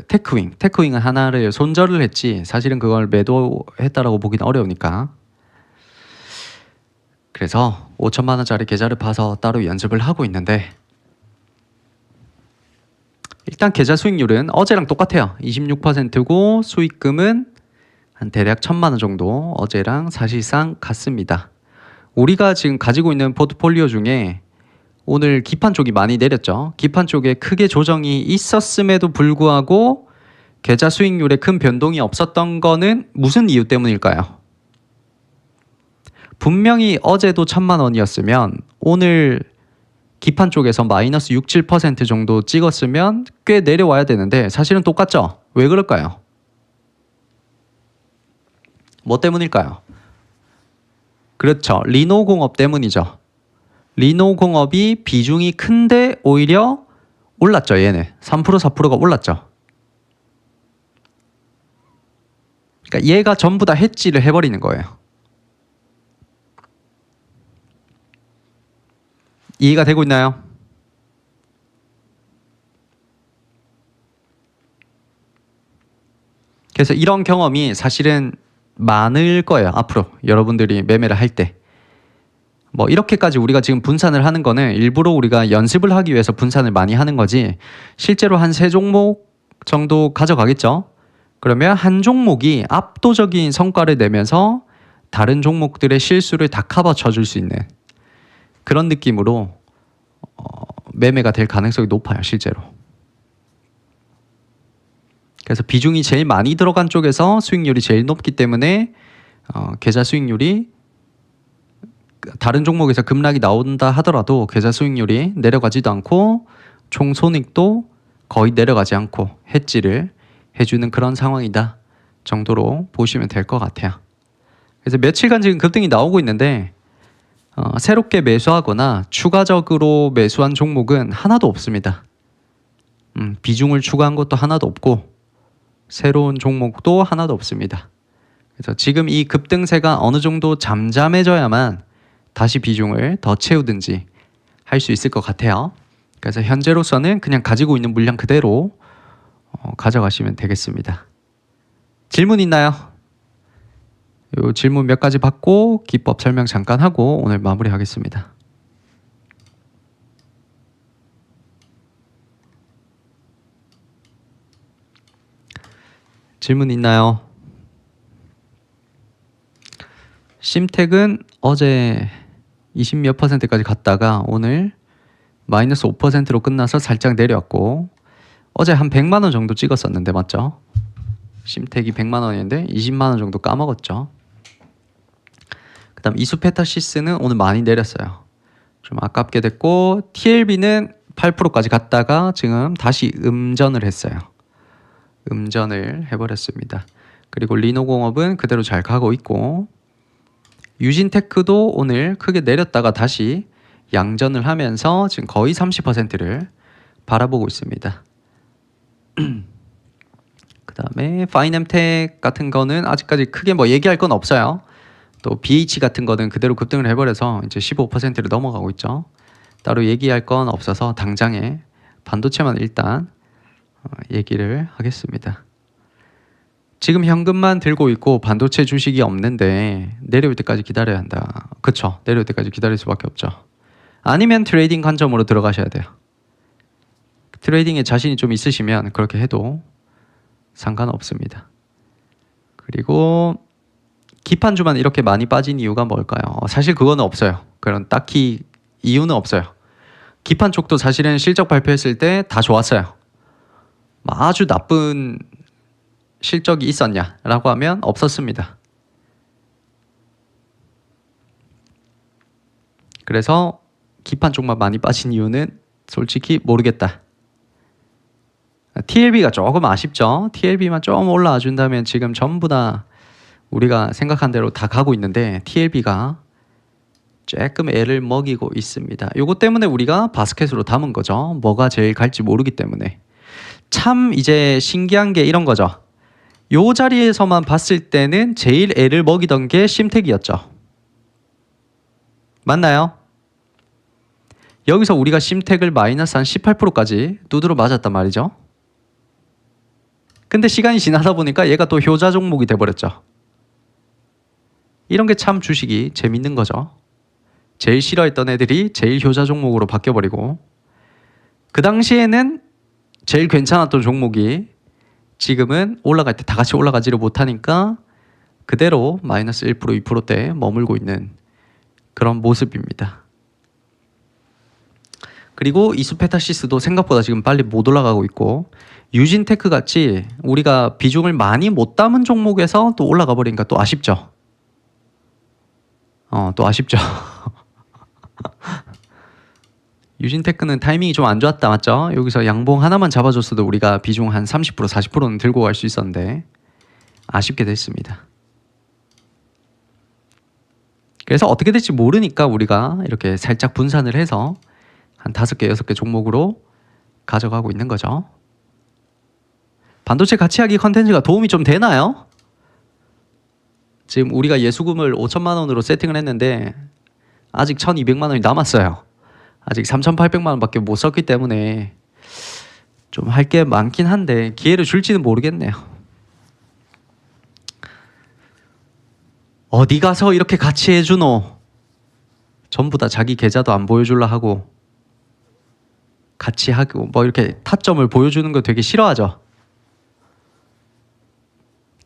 테크윙은 하나를 손절을 했지 사실은 그걸 매도했다라고 보기는 어려우니까. 그래서 5천만 원짜리 계좌를 파서 따로 연습을 하고 있는데 일단 계좌 수익률은 어제랑 똑같아요. 26%고 수익금은 한 대략 1,000만 원 정도 어제랑 사실상 같습니다. 우리가 지금 가지고 있는 포트폴리오 중에 오늘 기판 쪽이 많이 내렸죠. 기판 쪽에 크게 조정이 있었음에도 불구하고 계좌 수익률에 큰 변동이 없었던 거는 무슨 이유 때문일까요? 분명히 어제도 1,000만 원이었으면 오늘 기판 쪽에서 마이너스 6, 7% 정도 찍었으면 꽤 내려와야 되는데 사실은 똑같죠? 왜 그럴까요? 뭐 때문일까요? 그렇죠. 리노공업 때문이죠. 리노공업이 비중이 큰데 오히려 올랐죠. 얘는 3%, 4%가 올랐죠. 그러니까 얘가 전부 다 해지를 해버리는 거예요. 이해가 되고 있나요? 그래서 이런 경험이 사실은 많을 거예요. 앞으로 여러분들이 매매를 할 때 뭐 이렇게까지 우리가 지금 분산을 하는 거는 일부러 우리가 연습을 하기 위해서 분산을 많이 하는 거지 실제로 한 3종목 정도 가져가겠죠. 그러면 한 종목이 압도적인 성과를 내면서 다른 종목들의 실수를 다 커버 쳐줄 수 있는 그런 느낌으로 매매가 될 가능성이 높아요, 실제로. 그래서 비중이 제일 많이 들어간 쪽에서 수익률이 제일 높기 때문에 계좌 수익률이 다른 종목에서 급락이 나온다 하더라도 계좌 수익률이 내려가지도 않고 총 손익도 거의 내려가지 않고 해지를 해주는 그런 상황이다 정도로 보시면 될 것 같아요. 그래서 며칠간 지금 급등이 나오고 있는데 새롭게 매수하거나 추가적으로 매수한 종목은 하나도 없습니다. 비중을 추가한 것도 하나도 없고 새로운 종목도 하나도 없습니다. 그래서 지금 이 급등세가 어느 정도 잠잠해져야만 다시 비중을 더 채우든지 할 수 있을 것 같아요. 그래서 현재로서는 그냥 가지고 있는 물량 그대로 가져가시면 되겠습니다. 질문 있나요? 요 질문 몇 가지 받고 기법 설명 잠깐 하고 오늘 마무리하겠습니다. 질문 있나요? 심택은 어제 20몇 %까지 갔다가 오늘 마이너스 5%로 끝나서 살짝 내려왔고 어제 한 100만 원 정도 찍었었는데 맞죠? 심택이 100만 원인데 20만 원 정도 까먹었죠. 그다음 이수페타시스는 오늘 많이 내렸어요. 좀 아깝게 됐고 TLB는 8%까지 갔다가 지금 다시 음전을 했어요. 음전을 해버렸습니다. 그리고 리노공업은 그대로 잘 가고 있고 유진테크도 오늘 크게 내렸다가 다시 양전을 하면서 지금 거의 30%를 바라보고 있습니다. 그 다음에 파이넴텍 같은 거는 아직까지 크게 뭐 얘기할 건 없어요. 또 BH 같은 거는 그대로 급등을 해버려서 이제 15%를 넘어가고 있죠. 따로 얘기할 건 없어서 당장에 반도체만 일단 얘기를 하겠습니다. 지금 현금만 들고 있고 반도체 주식이 없는데 내려올 때까지 기다려야 한다. 그쵸? 내려올 때까지 기다릴 수밖에 없죠. 아니면 트레이딩 관점으로 들어가셔야 돼요. 트레이딩에 자신이 좀 있으시면 그렇게 해도 상관없습니다. 그리고 기판주만 이렇게 많이 빠진 이유가 뭘까요? 사실 그거는 없어요. 그런 딱히 이유는 없어요. 기판 쪽도 사실은 실적 발표했을 때 다 좋았어요. 아주 나쁜 실적이 있었냐라고 하면 없었습니다. 그래서 기판 쪽만 많이 빠진 이유는 솔직히 모르겠다. TLB가 조금 아쉽죠. TLB만 좀 올라와 준다면 지금 전부 다 우리가 생각한 대로 다 가고 있는데 TLB가 조금 애를 먹이고 있습니다. 이것 때문에 우리가 바스켓으로 담은 거죠. 뭐가 제일 갈지 모르기 때문에. 참 이제 신기한 게 이런 거죠. 요 자리에서만 봤을 때는 제일 애를 먹이던 게 심택이었죠. 맞나요? 여기서 우리가 심택을 마이너스 한 18%까지 두드러 맞았단 말이죠. 근데 시간이 지나다 보니까 얘가 또 효자 종목이 돼버렸죠. 이런 게 참 주식이 재밌는 거죠. 제일 싫어했던 애들이 제일 효자 종목으로 바뀌어버리고 그 당시에는 제일 괜찮았던 종목이 지금은 올라갈 때 다 같이 올라가지를 못하니까 그대로 마이너스 1% 2%대 머물고 있는 그런 모습입니다. 그리고 이수페타시스도 생각보다 지금 빨리 못 올라가고 있고 유진테크 같이 우리가 비중을 많이 못 담은 종목에서 또 올라가 버리니까 또 아쉽죠. 또 아쉽죠. 유진테크는 타이밍이 좀 안 좋았다 맞죠? 여기서 양봉 하나만 잡아줬어도 우리가 비중 한 30% 40%는 들고 갈 수 있었는데 아쉽게 됐습니다. 그래서 어떻게 될지 모르니까 우리가 이렇게 살짝 분산을 해서 한 5개 6개 종목으로 가져가고 있는 거죠. 반도체 가치하기 컨텐츠가 도움이 좀 되나요? 지금 우리가 예수금을 5천만 원으로 세팅을 했는데 아직 1,200만 원이 남았어요. 아직 3,800만 원밖에 못 썼기 때문에 좀 할 게 많긴 한데 기회를 줄지는 모르겠네요. 어디 가서 이렇게 같이 해주노? 전부 다 자기 계좌도 안 보여줄라 하고 같이 하고 뭐 이렇게 타점을 보여주는 거 되게 싫어하죠.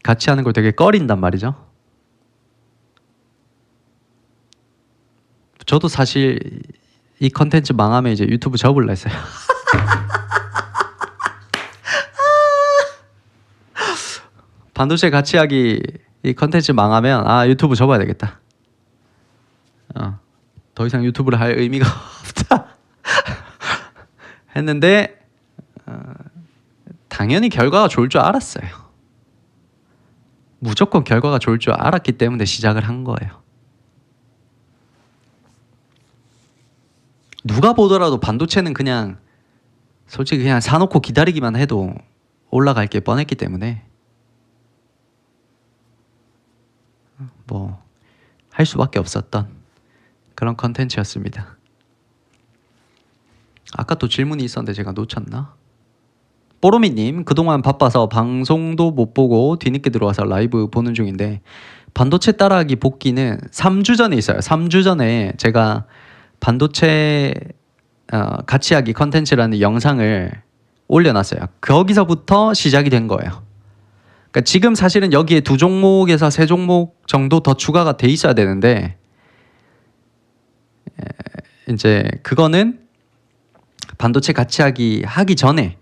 같이 하는 걸 되게 꺼린단 말이죠. 저도 사실 이 컨텐츠 망하면 이제 유튜브 접을라 했어요. 반도체 같이 하기 이 컨텐츠 망하면 유튜브 접어야 되겠다. 더 이상 유튜브를 할 의미가 없다 했는데 당연히 결과가 좋을 줄 알았어요. 무조건 결과가 좋을 줄 알았기 때문에 시작을 한 거예요. 누가 보더라도 반도체는 그냥 솔직히 그냥 사놓고 기다리기만 해도 올라갈 게 뻔했기 때문에 뭐 할 수밖에 없었던 그런 컨텐츠였습니다. 아까 또 질문이 있었는데 제가 놓쳤나? 뽀로미님, 그동안 바빠서 방송도 못 보고 뒤늦게 들어와서 라이브 보는 중인데 반도체 따라하기 복귀는 3주 전에 있어요. 3주 전에 제가 반도체 같이 하기 컨텐츠라는 영상을 올려놨어요. 거기서부터 시작이 된 거예요. 그러니까 지금 사실은 여기에 2종목에서 3종목 정도 더 추가가 돼 있어야 되는데 이제 그거는 반도체 같이 하기 전에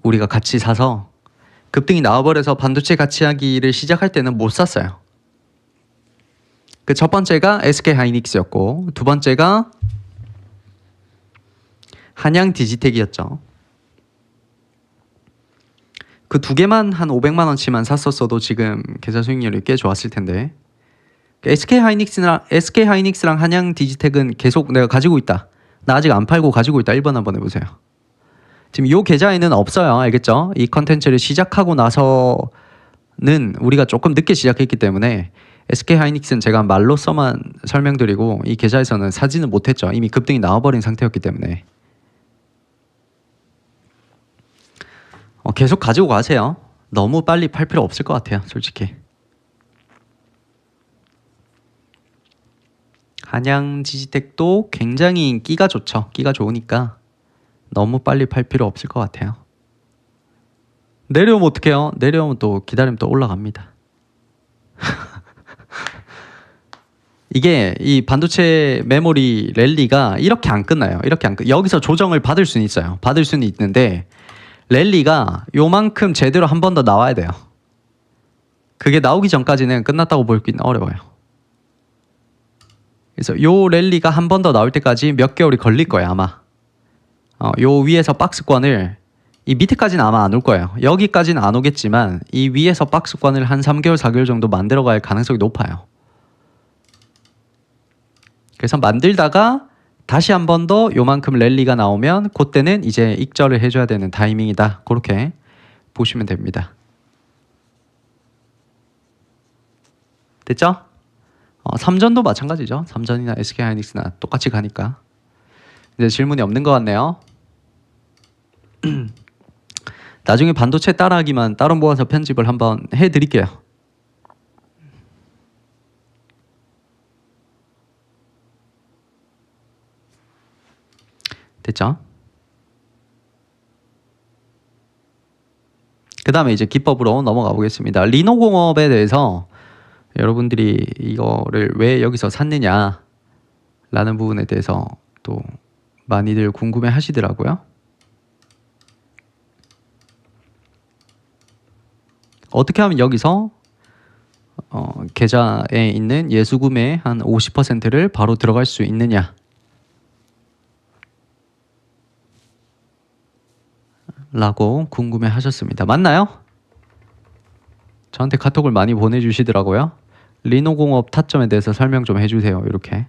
우리가 같이 사서 급등이 나와버려서 반도체 같이 하기를 시작할 때는 못 샀어요. 그 첫 번째가 SK 하이닉스였고 두 번째가 한양 디지텍이었죠. 그 두 개만 한 500만 원치만 샀었어도 지금 계좌 수익률이 꽤 좋았을 텐데 SK 하이닉스랑 한양 디지텍은 계속 내가 가지고 있다. 나 아직 안 팔고 가지고 있다. 1번 한번 해보세요. 지금 요 계좌에는 없어요. 알겠죠? 이 컨텐츠를 시작하고 나서는 우리가 조금 늦게 시작했기 때문에 SK 하이닉스는 제가 말로서만 설명드리고 이 계좌에서는 사지는 못했죠. 이미 급등이 나와버린 상태였기 때문에 계속 가지고 가세요. 너무 빨리 팔 필요 없을 것 같아요. 솔직히. 한양 디지텍도 굉장히 끼가 좋죠. 끼가 좋으니까 너무 빨리 팔 필요 없을 것 같아요. 내려오면 어떡해요? 내려오면 또 기다리면 또 올라갑니다. 이게 이 반도체 메모리 랠리가 이렇게 안 끝나요. 여기서 조정을 받을 수는 있어요. 받을 수는 있는데 랠리가 요만큼 제대로 한 번 더 나와야 돼요. 그게 나오기 전까지는 끝났다고 보기는 어려워요. 그래서 요 랠리가 한 번 더 나올 때까지 몇 개월이 걸릴 거예요 아마. 요 위에서 박스권을 이 밑에까지는 아마 안 올 거예요. 여기까지는 안 오겠지만 이 위에서 박스권을 한 3개월 4개월 정도 만들어갈 가능성이 높아요. 그래서 만들다가 다시 한 번 더 요만큼 랠리가 나오면 그때는 이제 익절을 해줘야 되는 타이밍이다. 그렇게 보시면 됩니다. 됐죠? 삼전도 마찬가지죠. 삼전이나 SK 하이닉스나 똑같이 가니까. 이제 질문이 없는 것 같네요. 나중에 반도체 따라하기만 따로 모아서 편집을 한번 해드릴게요. 됐죠? 그 다음에 이제 기법으로 넘어가 보겠습니다. 리노공업에 대해서 여러분들이 이거를 왜 여기서 샀느냐 라는 부분에 대해서 또 많이들 궁금해 하시더라고요. 어떻게 하면 여기서 계좌에 있는 예수금의 한 50%를 바로 들어갈 수 있느냐 라고 궁금해 하셨습니다. 맞나요? 저한테 카톡을 많이 보내주시더라고요. 리노공업 타점에 대해서 설명 좀 해주세요. 이렇게.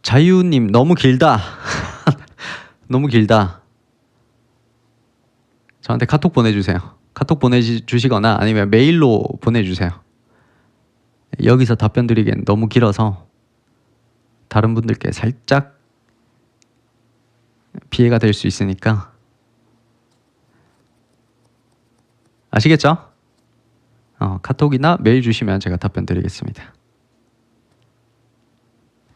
자유님 너무 길다. 너무 길다. 저한테 카톡 보내주세요. 카톡 보내주시거나 아니면 메일로 보내주세요. 여기서 답변 드리기엔 너무 길어서 다른 분들께 살짝 피해가 될 수 있으니까 아시겠죠? 카톡이나 메일 주시면 제가 답변 드리겠습니다.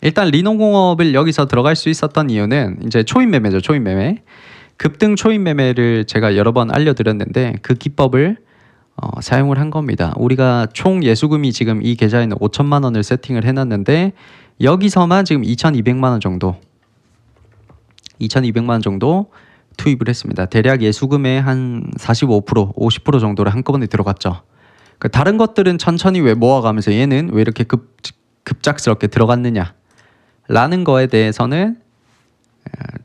일단 리노공업을 여기서 들어갈 수 있었던 이유는 이제 초인 매매죠. 초인 매매. 급등 초인 매매를 제가 여러 번 알려드렸는데 그 기법을 사용을 한 겁니다. 우리가 총 예수금이 지금 이 계좌에는 5천만 원을 세팅을 해놨는데 여기서만 지금 2,200만 원 정도 2,200만 원 정도 투입을 했습니다. 대략 예수금의 한 45%, 50% 정도를 한꺼번에 들어갔죠. 다른 것들은 천천히 왜 모아가면서 얘는 왜 이렇게 급작스럽게 들어갔느냐 라는 거에 대해서는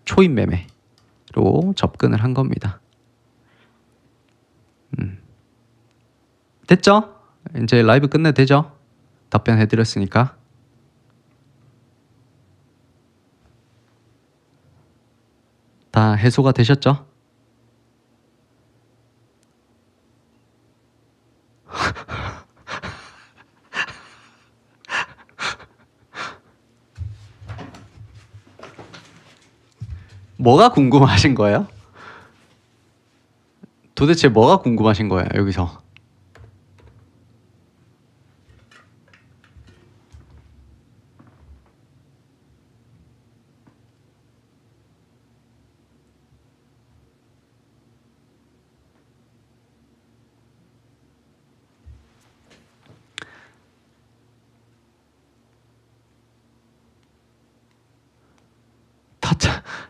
초인 매매로 접근을 한 겁니다. 됐죠? 이제 라이브 끝내도 되죠? 답변해드렸으니까. 다 해소가 되셨죠? 뭐가 궁금하신 거예요? 도대체 뭐가 궁금하신 거예요, 여기서?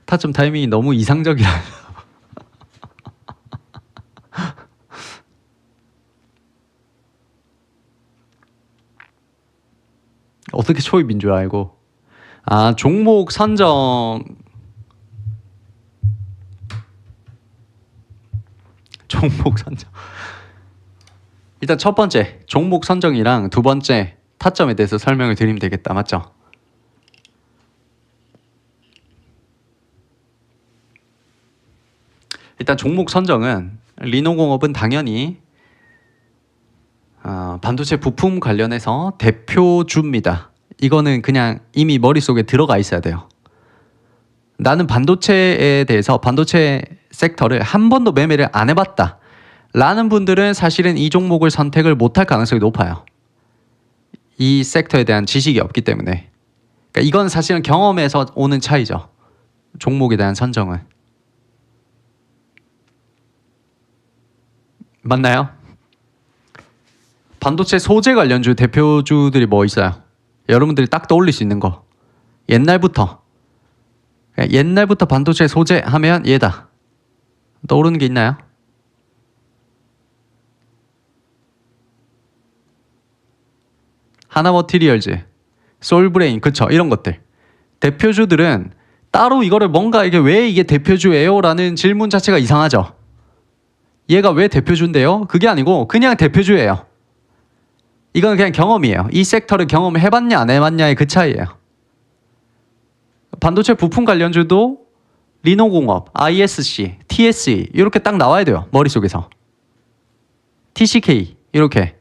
타점 타이밍이 너무 이상적이라. 어떻게 초입인 줄 알고. 종목 선정. 종목 선정. 일단 첫 번째 종목 선정이랑 두 번째 타점에 대해서 설명을 드리면 되겠다. 맞죠? 일단 종목 선정은 리노공업은 당연히 반도체 부품 관련해서 대표주입니다. 이거는 그냥 이미 머릿속에 들어가 있어야 돼요. 나는 반도체에 대해서 반도체 섹터를 한 번도 매매를 안 해봤다 라는 분들은 사실은 이 종목을 선택을 못할 가능성이 높아요. 이 섹터에 대한 지식이 없기 때문에. 그러니까 이건 사실은 경험에서 오는 차이죠. 종목에 대한 선정은. 맞나요? 반도체 소재 관련주 대표주들이 뭐 있어요? 여러분들이 딱 떠올릴 수 있는 거. 옛날부터 반도체 소재 하면 얘다. 떠오르는 게 있나요? 하나머티리얼즈, 솔브레인, 그쵸? 이런 것들. 대표주들은 따로 이거를 뭔가 이게 왜 이게 대표주예요? 라는 질문 자체가 이상하죠. 얘가 왜 대표주인데요? 그게 아니고 그냥 대표주예요. 이건 그냥 경험이에요. 이 섹터를 경험을 해봤냐 안 해봤냐의 그 차이예요. 반도체 부품 관련주도 리노공업, ISC, TSE 이렇게 딱 나와야 돼요. 머릿속에서. TCK 이렇게.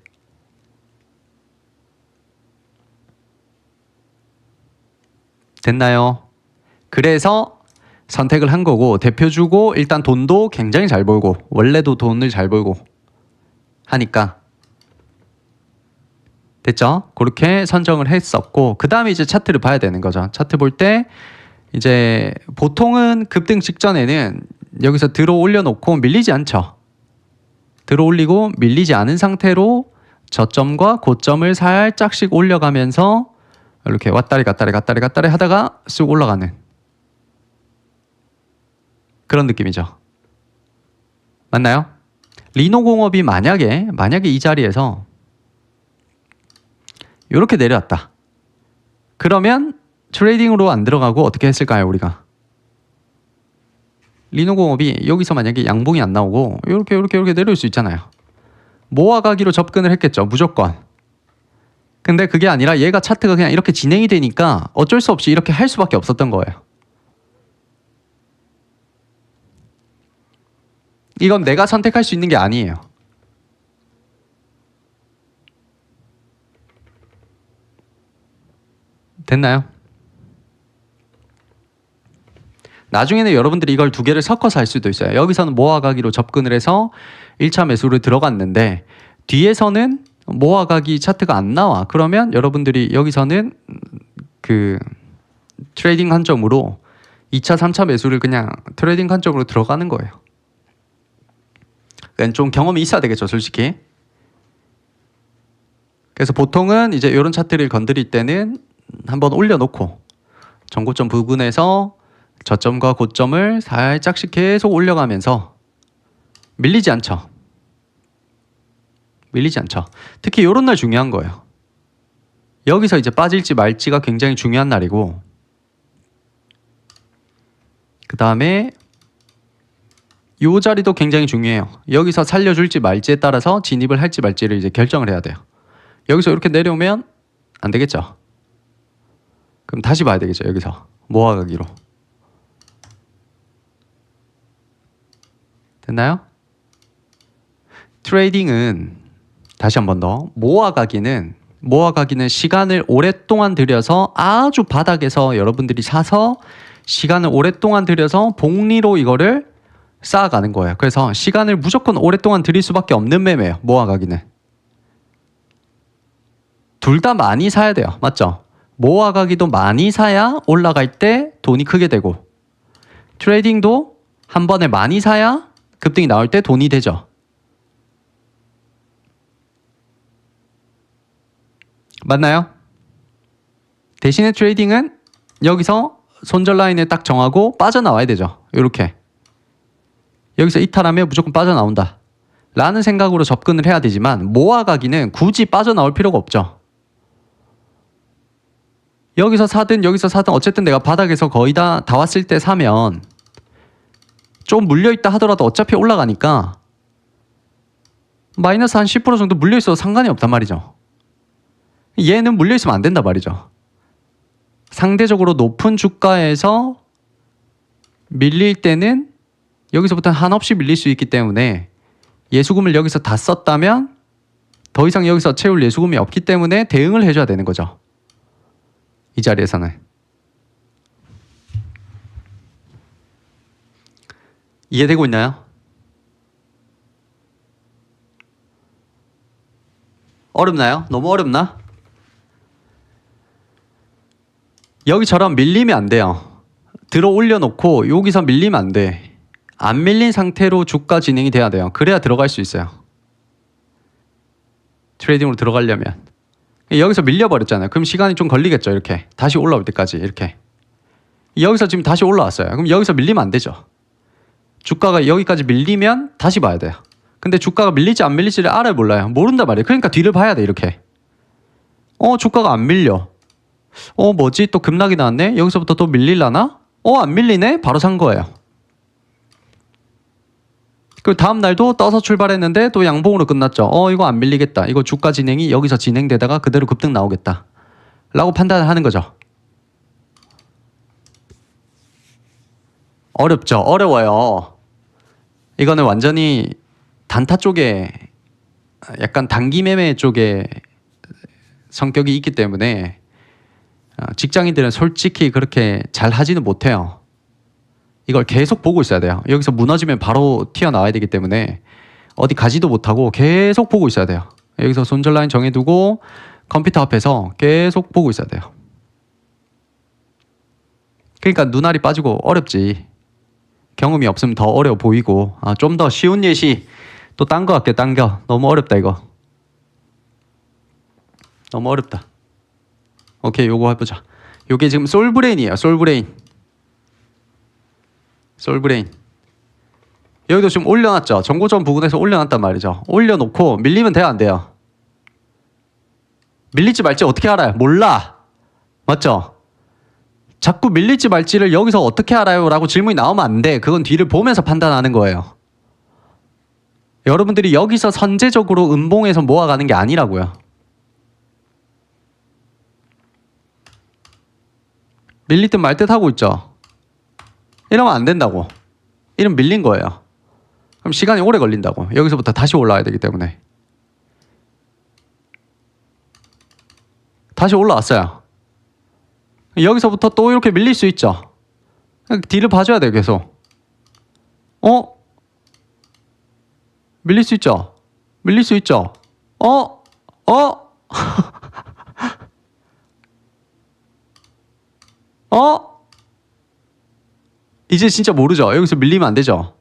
됐나요? 그래서 선택을 한 거고 대표주고 일단 돈도 굉장히 잘 벌고 원래도 돈을 잘 벌고 하니까 됐죠? 그렇게 선정을 했었고 그 다음에 이제 차트를 봐야 되는 거죠. 차트 볼 때 이제 보통은 급등 직전에는 여기서 들어 올려놓고 밀리지 않죠. 들어 올리고 밀리지 않은 상태로 저점과 고점을 살짝씩 올려가면서 이렇게 왔다리 갔다리 하다가 쑥 올라가는 그런 느낌이죠. 맞나요? 리노공업이 만약에 이 자리에서 이렇게 내려왔다. 그러면 트레이딩으로 안 들어가고 어떻게 했을까요, 우리가? 리노공업이 여기서 만약에 양봉이 안 나오고 이렇게 내려올 수 있잖아요. 모아가기로 접근을 했겠죠, 무조건. 근데 그게 아니라 얘가 차트가 그냥 이렇게 진행이 되니까 어쩔 수 없이 이렇게 할 수밖에 없었던 거예요. 이건 내가 선택할 수 있는 게 아니에요. 됐나요? 나중에는 여러분들이 이걸 두 개를 섞어서 할 수도 있어요. 여기서는 모아가기로 접근을 해서 1차 매수를 들어갔는데 뒤에서는 모아가기 차트가 안 나와. 그러면 여러분들이 여기서는 그 트레이딩 관점으로 2차, 3차 매수를 그냥 트레이딩 관점으로 들어가는 거예요. 그러니까 좀 경험이 있어야 되겠죠, 솔직히. 그래서 보통은 이제 이런 차트를 건드릴 때는 한번 올려놓고 전고점 부근에서 저점과 고점을 살짝씩 계속 올려가면서 밀리지 않죠. 밀리지 않죠. 특히 이런 날 중요한 거예요. 여기서 이제 빠질지 말지가 굉장히 중요한 날이고, 그 다음에 이 자리도 굉장히 중요해요. 여기서 살려줄지 말지에 따라서 진입을 할지 말지를 이제 결정을 해야 돼요. 여기서 이렇게 내려오면 안 되겠죠. 그럼 다시 봐야 되겠죠. 여기서 모아가기로. 됐나요? 트레이딩은 다시 한 번 더, 모아가기는 시간을 오랫동안 들여서 아주 바닥에서 여러분들이 사서 시간을 오랫동안 들여서 복리로 이거를 쌓아가는 거예요. 그래서 시간을 무조건 오랫동안 들일 수밖에 없는 매매예요. 모아가기는. 둘 다 많이 사야 돼요. 맞죠? 모아가기도 많이 사야 올라갈 때 돈이 크게 되고, 트레이딩도 한 번에 많이 사야 급등이 나올 때 돈이 되죠. 맞나요? 대신에 트레이딩은 여기서 손절 라인을 딱 정하고 빠져나와야 되죠. 이렇게. 여기서 이탈하면 무조건 빠져나온다 라는 생각으로 접근을 해야 되지만, 모아가기는 굳이 빠져나올 필요가 없죠. 여기서 사든 여기서 사든 어쨌든 내가 바닥에서 거의 다 왔을 때 사면 좀 물려있다 하더라도 어차피 올라가니까 마이너스 한 10% 정도 물려있어도 상관이 없단 말이죠. 얘는 물려있으면 안 된단 말이죠. 상대적으로 높은 주가에서 밀릴 때는 여기서부터 한없이 밀릴 수 있기 때문에 예수금을 여기서 다 썼다면 더 이상 여기서 채울 예수금이 없기 때문에 대응을 해줘야 되는 거죠. 이 자리에서는. 이해되고 있나요? 어렵나요? 너무 어렵나? 여기처럼 밀리면 안 돼요. 들어 올려놓고 여기서 밀리면 안 돼. 안 밀린 상태로 주가 진행이 돼야 돼요. 그래야 들어갈 수 있어요. 트레이딩으로 들어가려면. 여기서 밀려버렸잖아요. 그럼 시간이 좀 걸리겠죠. 이렇게 다시 올라올 때까지. 이렇게 여기서 지금 다시 올라왔어요. 그럼 여기서 밀리면 안 되죠. 주가가 여기까지 밀리면 다시 봐야 돼요. 근데 주가가 밀릴지 안 밀릴지를 알아야 몰라요. 모른단 말이에요. 그러니까 뒤를 봐야 돼. 이렇게. 주가가 안 밀려. 뭐지? 또 급락이 나왔네? 여기서부터 또 밀릴라나? 안 밀리네? 바로 산 거예요. 그 다음 날도 떠서 출발했는데 또 양봉으로 끝났죠. 이거 안 밀리겠다. 이거 주가 진행이 여기서 진행되다가 그대로 급등 나오겠다 라고 판단을 하는 거죠. 어렵죠. 어려워요. 이거는 완전히 단타 쪽에, 약간 단기 매매 쪽에 성격이 있기 때문에 직장인들은 솔직히 그렇게 잘 하지는 못해요. 이걸 계속 보고 있어야 돼요. 여기서 무너지면 바로 튀어나와야 되기 때문에 어디 가지도 못하고 계속 보고 있어야 돼요. 여기서 손절 라인 정해두고 컴퓨터 앞에서 계속 보고 있어야 돼요. 그러니까 눈알이 빠지고 어렵지. 경험이 없으면 더 어려워 보이고. 좀 더 쉬운 예시 또 딴 거 할게. 당겨. 너무 어렵다 이거. 너무 어렵다. 오케이, 요거 해보자. 요게 지금 솔브레인이에요. 솔브레인. 여기도 지금 올려놨죠. 정고점 부근에서 올려놨단 말이죠. 올려놓고 밀리면 돼요, 안 돼요? 밀릴지 말지 어떻게 알아요? 몰라. 맞죠? 자꾸 밀릴지 말지를 여기서 어떻게 알아요? 라고 질문이 나오면 안 돼. 그건 뒤를 보면서 판단하는 거예요. 여러분들이 여기서 선제적으로 음봉에서 모아가는 게 아니라고요. 밀릴 듯 말 듯 하고 있죠. 이러면 안 된다고. 이러면 밀린 거예요. 그럼 시간이 오래 걸린다고. 여기서부터 다시 올라와야 되기 때문에. 다시 올라왔어요. 여기서부터 또 이렇게 밀릴 수 있죠. 딜을 봐줘야 돼요 계속. 밀릴 수 있죠. 밀릴 수 있죠. 어? 이제 진짜 모르죠. 여기서 밀리면 안 되죠.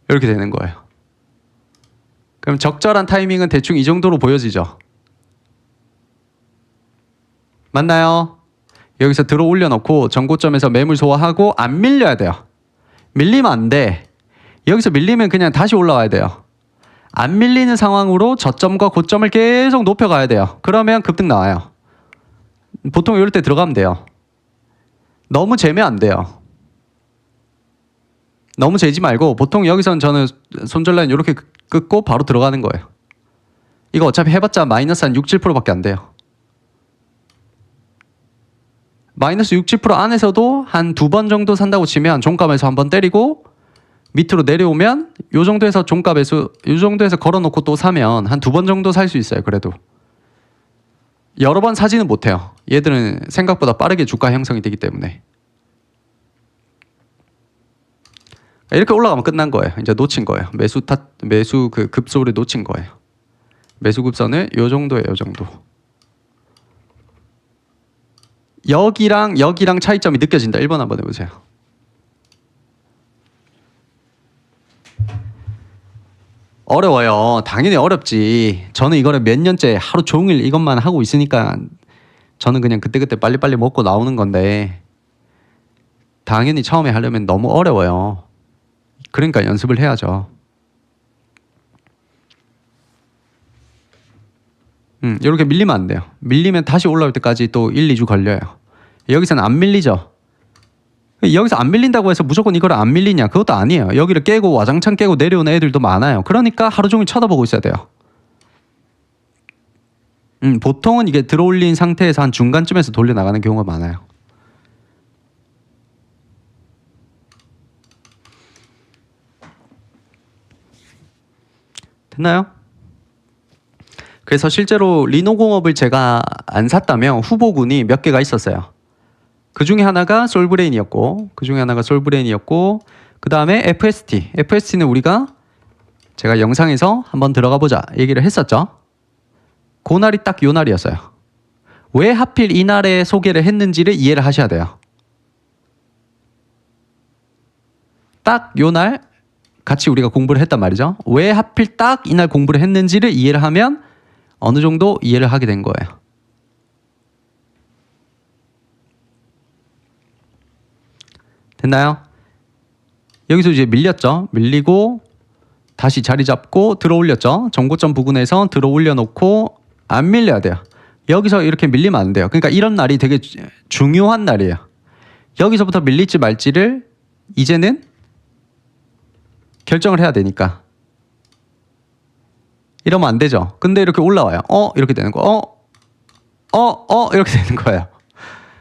이렇게 되는 거예요. 그럼 적절한 타이밍은 대충 이 정도로 보여지죠. 맞나요? 여기서 들어 올려놓고 전고점에서 매물 소화하고 안 밀려야 돼요. 밀리면 안 돼. 여기서 밀리면 그냥 다시 올라와야 돼요. 안 밀리는 상황으로 저점과 고점을 계속 높여가야 돼요. 그러면 급등 나와요. 보통 이럴 때 들어가면 돼요. 너무 재면 안 돼요. 너무 재지 말고 보통 여기선 저는 손절 라인 이렇게 끊고 바로 들어가는 거예요. 이거 어차피 해봤자 마이너스 한 6, 7%밖에 안 돼요. 마이너스 6, 7% 안에서도 한 2번 정도 산다고 치면 종가에서 한번 때리고 밑으로 내려오면 요 정도에서 종가배수 요 정도에서 걸어놓고 또 사면 한 2번 정도 살 수 있어요. 그래도 여러 번 사지는 못해요. 얘들은 생각보다 빠르게 주가 형성이 되기 때문에. 이렇게 올라가면 끝난 거예요. 이제 놓친 거예요. 매수 그 급소를 놓친 거예요. 매수 급선을 요 정도예요. 요 정도. 여기랑 차이점이 느껴진다. 1번 한번 해보세요. 어려워요. 당연히 어렵지. 저는 이거를 몇 년째 하루 종일 이것만 하고 있으니까 저는 그냥 그때그때 빨리빨리 먹고 나오는 건데 당연히 처음에 하려면 너무 어려워요. 그러니까 연습을 해야죠. 이렇게 밀리면 안 돼요. 밀리면 다시 올라올 때까지 또 1, 2주 걸려요. 여기서는 안 밀리죠. 여기서 안 밀린다고 해서 무조건 이걸 안 밀리냐? 그것도 아니에요. 여기를 깨고 와장창 깨고 내려오는 애들도 많아요. 그러니까 하루 종일 쳐다보고 있어야 돼요. 보통은 이게 들어올린 상태에서 한 중간쯤에서 돌려나가는 경우가 많아요. 됐나요? 그래서 실제로 리노공업을 제가 안 샀다면 후보군이 몇 개가 있었어요. 그 중에 하나가 솔브레인이었고 그 다음에 FST는 우리가 제가 영상에서 한번 들어가 보자 얘기를 했었죠. 그 날이 딱 요 날이었어요. 왜 하필 이 날에 소개를 했는지를 이해를 하셔야 돼요. 딱 요 날 같이 우리가 공부를 했단 말이죠. 왜 하필 딱 이 날 공부를 했는지를 이해를 하면 어느 정도 이해를 하게 된 거예요. 됐나요? 여기서 이제 밀렸죠. 밀리고 다시 자리 잡고 들어 올렸죠. 정고점 부근에서 들어 올려놓고 안 밀려야 돼요. 여기서 이렇게 밀리면 안 돼요. 그러니까 이런 날이 되게 중요한 날이에요. 여기서부터 밀릴지 말지를 이제는 결정을 해야 되니까. 이러면 안 되죠. 근데 이렇게 올라와요. 이렇게 되는 거. 이렇게 되는 거예요.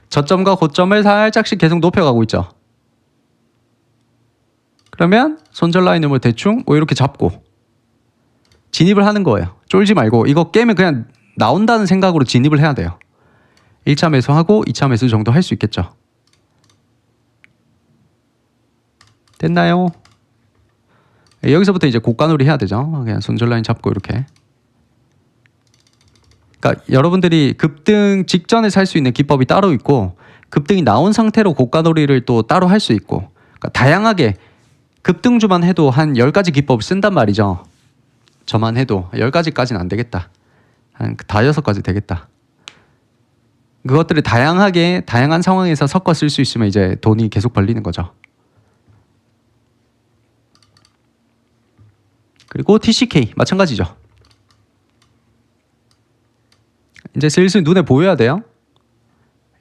저점과 고점을 살짝씩 계속 높여가고 있죠. 그러면 손절 라인을 뭐 대충 이렇게 잡고 진입을 하는 거예요. 쫄지 말고 이거 깨면 그냥 나온다는 생각으로 진입을 해야 돼요. 1차 매수하고 2차 매수 정도 할 수 있겠죠. 됐나요? 여기서부터 이제 고가놀이 해야 되죠. 그냥 손절 라인 잡고 이렇게. 그러니까 여러분들이 급등 직전에 살 수 있는 기법이 따로 있고 급등이 나온 상태로 고가놀이를 또 따로 할 수 있고 그러니까 다양하게 급등주만 해도 한 10가지 기법을 쓴단 말이죠. 저만 해도 10가지까지는 안 되겠다. 한 5-6가지 되겠다. 그것들을 다양한 상황에서 섞어 쓸 수 있으면 이제 돈이 계속 벌리는 거죠. 그리고 TCK 마찬가지죠. 이제 슬슬 눈에 보여야 돼요.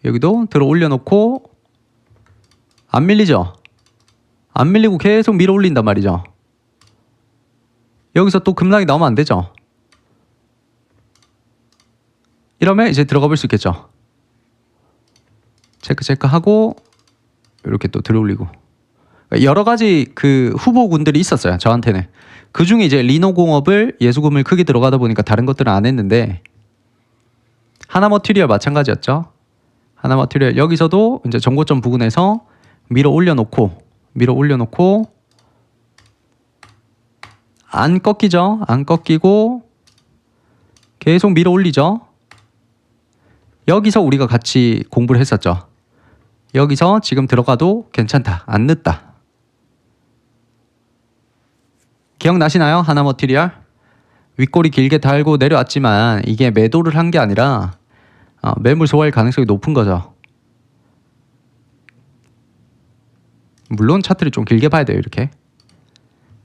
여기도 들어 올려놓고 안 밀리죠. 안 밀리고 계속 밀어 올린단 말이죠. 여기서 또 급락이 나오면 안 되죠. 이러면 이제 들어가 볼 수 있겠죠. 체크하고 이렇게 또 들어 올리고 여러 가지 그 후보군들이 있었어요. 저한테는. 그 중에 이제 리노공업을 예수금을 크게 들어가다 보니까 다른 것들은 안 했는데 하나머티리얼 마찬가지였죠. 하나머티리얼 여기서도 이제 전고점 부근에서 밀어 올려놓고 안 꺾이죠. 안 꺾이고 계속 밀어 올리죠. 여기서 우리가 같이 공부를 했었죠. 여기서 지금 들어가도 괜찮다. 안 늦다. 기억나시나요? 하나머티리얼? 윗꼬리 길게 달고 내려왔지만 이게 매도를 한 게 아니라 매물 소화할 가능성이 높은 거죠. 물론 차트를 좀 길게 봐야 돼요. 이렇게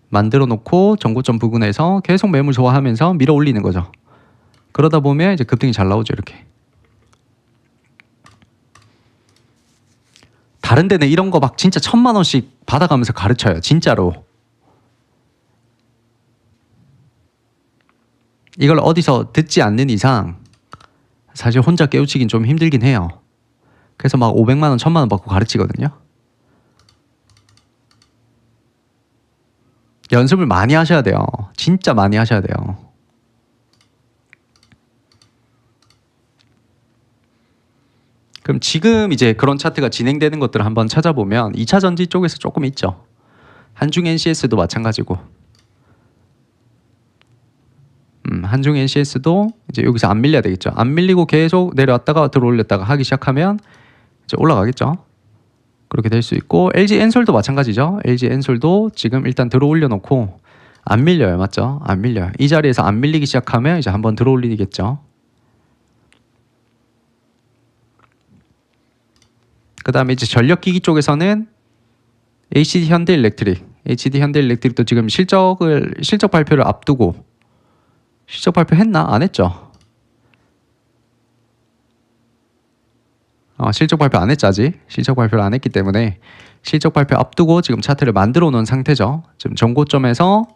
만들어 놓고 전고점 부근에서 계속 매물 소화하면서 밀어 올리는 거죠. 그러다 보면 이제 급등이 잘 나오죠. 이렇게. 다른 데는 이런 거 막 진짜 1,000만 원씩 받아가면서 가르쳐요. 진짜로. 이걸 어디서 듣지 않는 이상 사실 혼자 깨우치긴 좀 힘들긴 해요. 그래서 막 500만 원, 1,000만 원 받고 가르치거든요. 연습을 많이 하셔야 돼요. 진짜 많이 하셔야 돼요. 그럼 지금 이제 그런 차트가 진행되는 것들을 한번 찾아보면 2차 전지 쪽에서 조금 있죠. 한중 NCS도 마찬가지고. 한중 NCS도 이제 여기서 안 밀려야 되겠죠. 안 밀리고 계속 내려왔다가 들어올렸다가 하기 시작하면 이제 올라가겠죠. 그렇게 될 수 있고 LG 엔솔도 마찬가지죠. LG 엔솔도 지금 일단 들어올려 놓고 안 밀려요. 맞죠? 안 밀려요. 이 자리에서 안 밀리기 시작하면 이제 한번 들어올리겠죠. 그 다음에 이제 전력기기 쪽에서는 HD 현대일렉트릭도 지금 실적 발표를 앞두고 실적 발표 했나? 안 했죠? 실적 발표 안 했죠 아직. 실적 발표를 안 했기 때문에 실적 발표 앞두고 지금 차트를 만들어 놓은 상태죠. 지금 전고점에서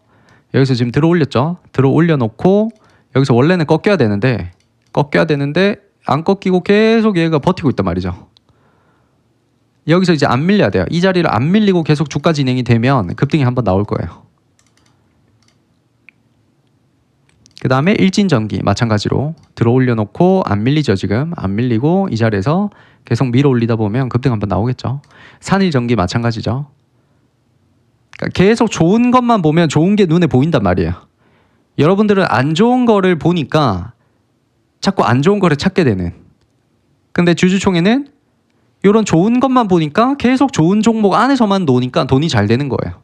여기서 지금 들어 올렸죠. 들어 올려 놓고 여기서 원래는 꺾여야 되는데 안 꺾이고 계속 얘가 버티고 있단 말이죠. 여기서 이제 안 밀려야 돼요. 이 자리를 안 밀리고 계속 주가 진행이 되면 급등이 한번 나올 거예요. 그 다음에 일진전기 마찬가지로 들어 올려놓고 안 밀리죠. 지금 안 밀리고 이 자리에서 계속 밀어 올리다 보면 급등 한번 나오겠죠. 산일전기 마찬가지죠. 그러니까 계속 좋은 것만 보면 좋은 게 눈에 보인단 말이에요. 여러분들은 안 좋은 거를 보니까 자꾸 안 좋은 거를 찾게 되는. 근데 주주총회는 이런 좋은 것만 보니까 계속 좋은 종목 안에서만 노니까 돈이 잘 되는 거예요.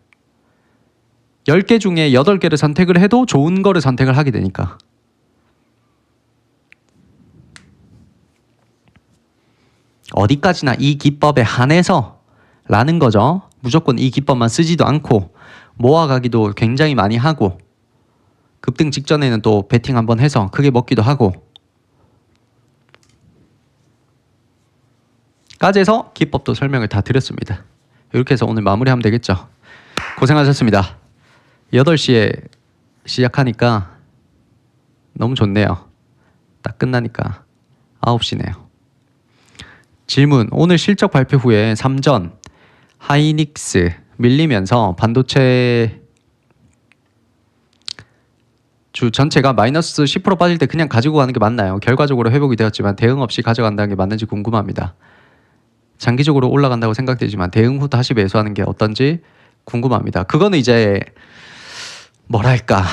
10개 중에 8개를 선택을 해도 좋은 거를 선택을 하게 되니까. 어디까지나 이 기법에 한해서 라는 거죠. 무조건 이 기법만 쓰지도 않고 모아가기도 굉장히 많이 하고 급등 직전에는 또 베팅 한번 해서 크게 먹기도 하고 까지 해서 기법도 설명을 다 드렸습니다. 이렇게 해서 오늘 마무리하면 되겠죠. 고생하셨습니다. 8시에 시작하니까 너무 좋네요. 딱 끝나니까 9시네요. 질문. 오늘 실적 발표 후에 삼전, 하이닉스 밀리면서 반도체 주 전체가 마이너스 10% 빠질 때 그냥 가지고 가는 게 맞나요? 결과적으로 회복이 되었지만 대응 없이 가져간다는 게 맞는지 궁금합니다. 장기적으로 올라간다고 생각되지만 대응 후 다시 매수하는 게 어떤지 궁금합니다. 그거는 이제 뭐랄까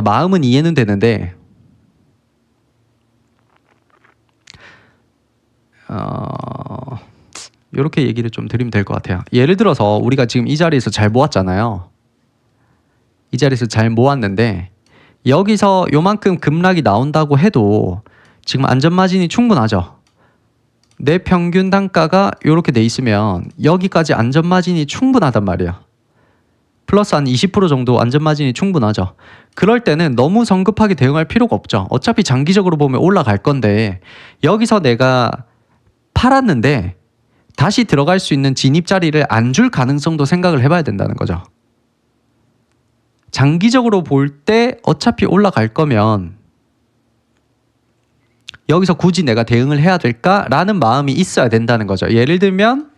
마음은 이해는 되는데 이렇게 얘기를 좀 드리면 될 것 같아요. 예를 들어서 우리가 지금 이 자리에서 잘 모았잖아요. 이 자리에서 잘 모았는데 여기서 요만큼 급락이 나온다고 해도 지금 안전마진이 충분하죠. 내 평균 단가가 이렇게 돼 있으면 여기까지 안전마진이 충분하단 말이에요. 플러스 한 20% 정도 안전마진이 충분하죠. 그럴 때는 너무 성급하게 대응할 필요가 없죠. 어차피 장기적으로 보면 올라갈 건데 여기서 내가 팔았는데 다시 들어갈 수 있는 진입 자리를 안 줄 가능성도 생각을 해봐야 된다는 거죠. 장기적으로 볼 때 어차피 올라갈 거면 여기서 굳이 내가 대응을 해야 될까라는 마음이 있어야 된다는 거죠. 예를 들면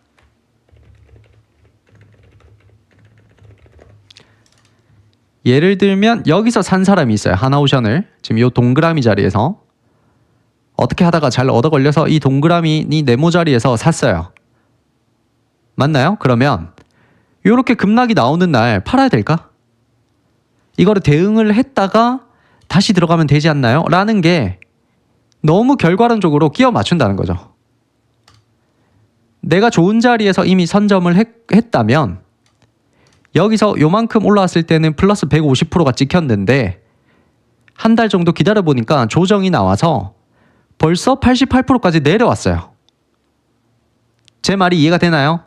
여기서 산 사람이 있어요. 하나오션을 지금 이 동그라미 자리에서 어떻게 하다가 잘 얻어 걸려서 이 동그라미 이 네모 자리에서 샀어요. 맞나요? 그러면 이렇게 급락이 나오는 날 팔아야 될까? 이거를 대응을 했다가 다시 들어가면 되지 않나요? 라는 게 너무 결과론적으로 끼워 맞춘다는 거죠. 내가 좋은 자리에서 이미 선점을 했다면 여기서 요만큼 올라왔을 때는 플러스 150%가 찍혔는데 한 달 정도 기다려 보니까 조정이 나와서 벌써 88%까지 내려왔어요. 제 말이 이해가 되나요?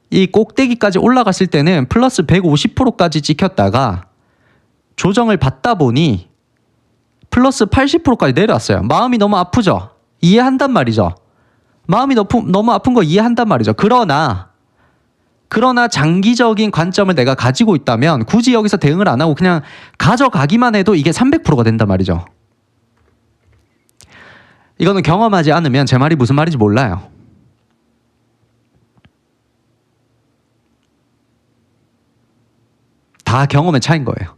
이 꼭대기까지 올라갔을 때는 플러스 150%까지 찍혔다가 조정을 받다 보니 플러스 80%까지 내려왔어요. 마음이 너무 아프죠? 이해한단 말이죠. 마음이 너무 아픈 거 이해한단 말이죠. 그러나 장기적인 관점을 내가 가지고 있다면 굳이 여기서 대응을 안 하고 그냥 가져가기만 해도 이게 300%가 된단 말이죠. 이거는 경험하지 않으면 제 말이 무슨 말인지 몰라요. 다 경험의 차이인 거예요.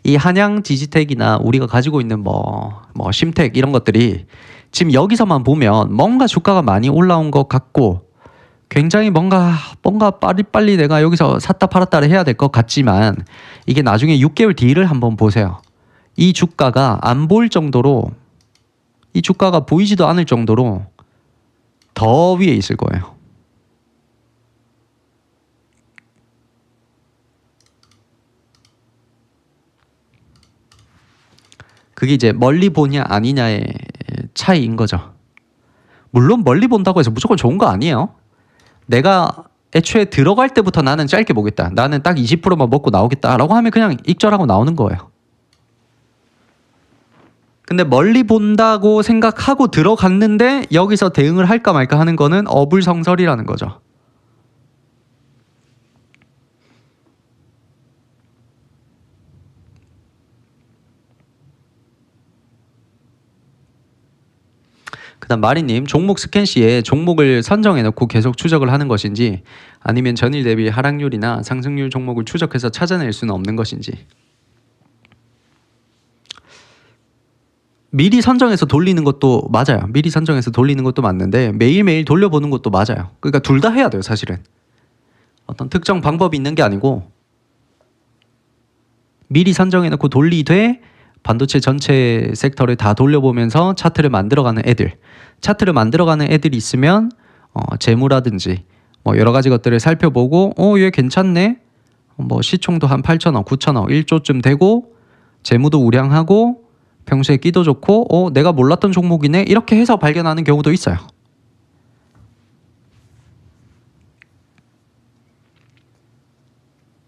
이 한양 디지텍이나 우리가 가지고 있는 뭐 심텍 이런 것들이 지금 여기서만 보면 뭔가 주가가 많이 올라온 것 같고 굉장히 뭔가 빨리빨리 내가 여기서 샀다 팔았다를 해야 될 것 같지만 이게 나중에 6개월 뒤를 한번 보세요. 이 주가가 안 보일 정도로 이 주가가 보이지도 않을 정도로 더 위에 있을 거예요. 그게 이제 멀리 보냐 아니냐의 차이인 거죠. 물론 멀리 본다고 해서 무조건 좋은 거 아니에요. 내가 애초에 들어갈 때부터 나는 짧게 보겠다. 나는 딱 20%만 먹고 나오겠다라고 하면 그냥 익절하고 나오는 거예요. 근데 멀리 본다고 생각하고 들어갔는데 여기서 대응을 할까 말까 하는 거는 어불성설이라는 거죠. 그다음 마리님, 종목 스캔 시에 종목을 선정해놓고 계속 추적을 하는 것인지 아니면 전일 대비 하락률이나 상승률 종목을 추적해서 찾아낼 수는 없는 것인지. 미리 선정해서 돌리는 것도 맞아요. 미리 선정해서 돌리는 것도 맞는데 매일매일 돌려보는 것도 맞아요. 그러니까 둘 다 해야 돼요, 사실은. 어떤 특정 방법이 있는 게 아니고 미리 선정해놓고 돌리되 반도체 전체 섹터를 다 돌려보면서 차트를 만들어가는 애들이 있으면 재무라든지 뭐 여러 가지 것들을 살펴보고 얘 괜찮네. 뭐 시총도 한 8천억, 9천억, 1조쯤 되고 재무도 우량하고 평소에 끼도 좋고 내가 몰랐던 종목이네. 이렇게 해서 발견하는 경우도 있어요.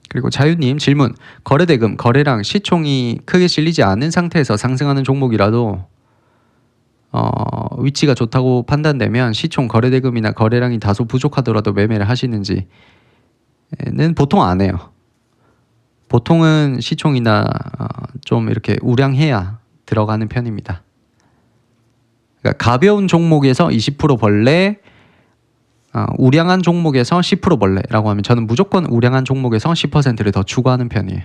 그리고 자유님 질문. 거래대금, 거래량, 시총이 크게 실리지 않은 상태에서 상승하는 종목이라도 위치가 좋다고 판단되면 시총, 거래대금이나 거래량이 다소 부족하더라도 매매를 하시는지는 보통 안 해요. 보통은 시총이나 좀 이렇게 우량해야 들어가는 편입니다. 그러니까 가벼운 종목에서 20% 벌래, 우량한 종목에서 10% 벌래라고 하면 저는 무조건 우량한 종목에서 10%를 더 추구하는 편이에요.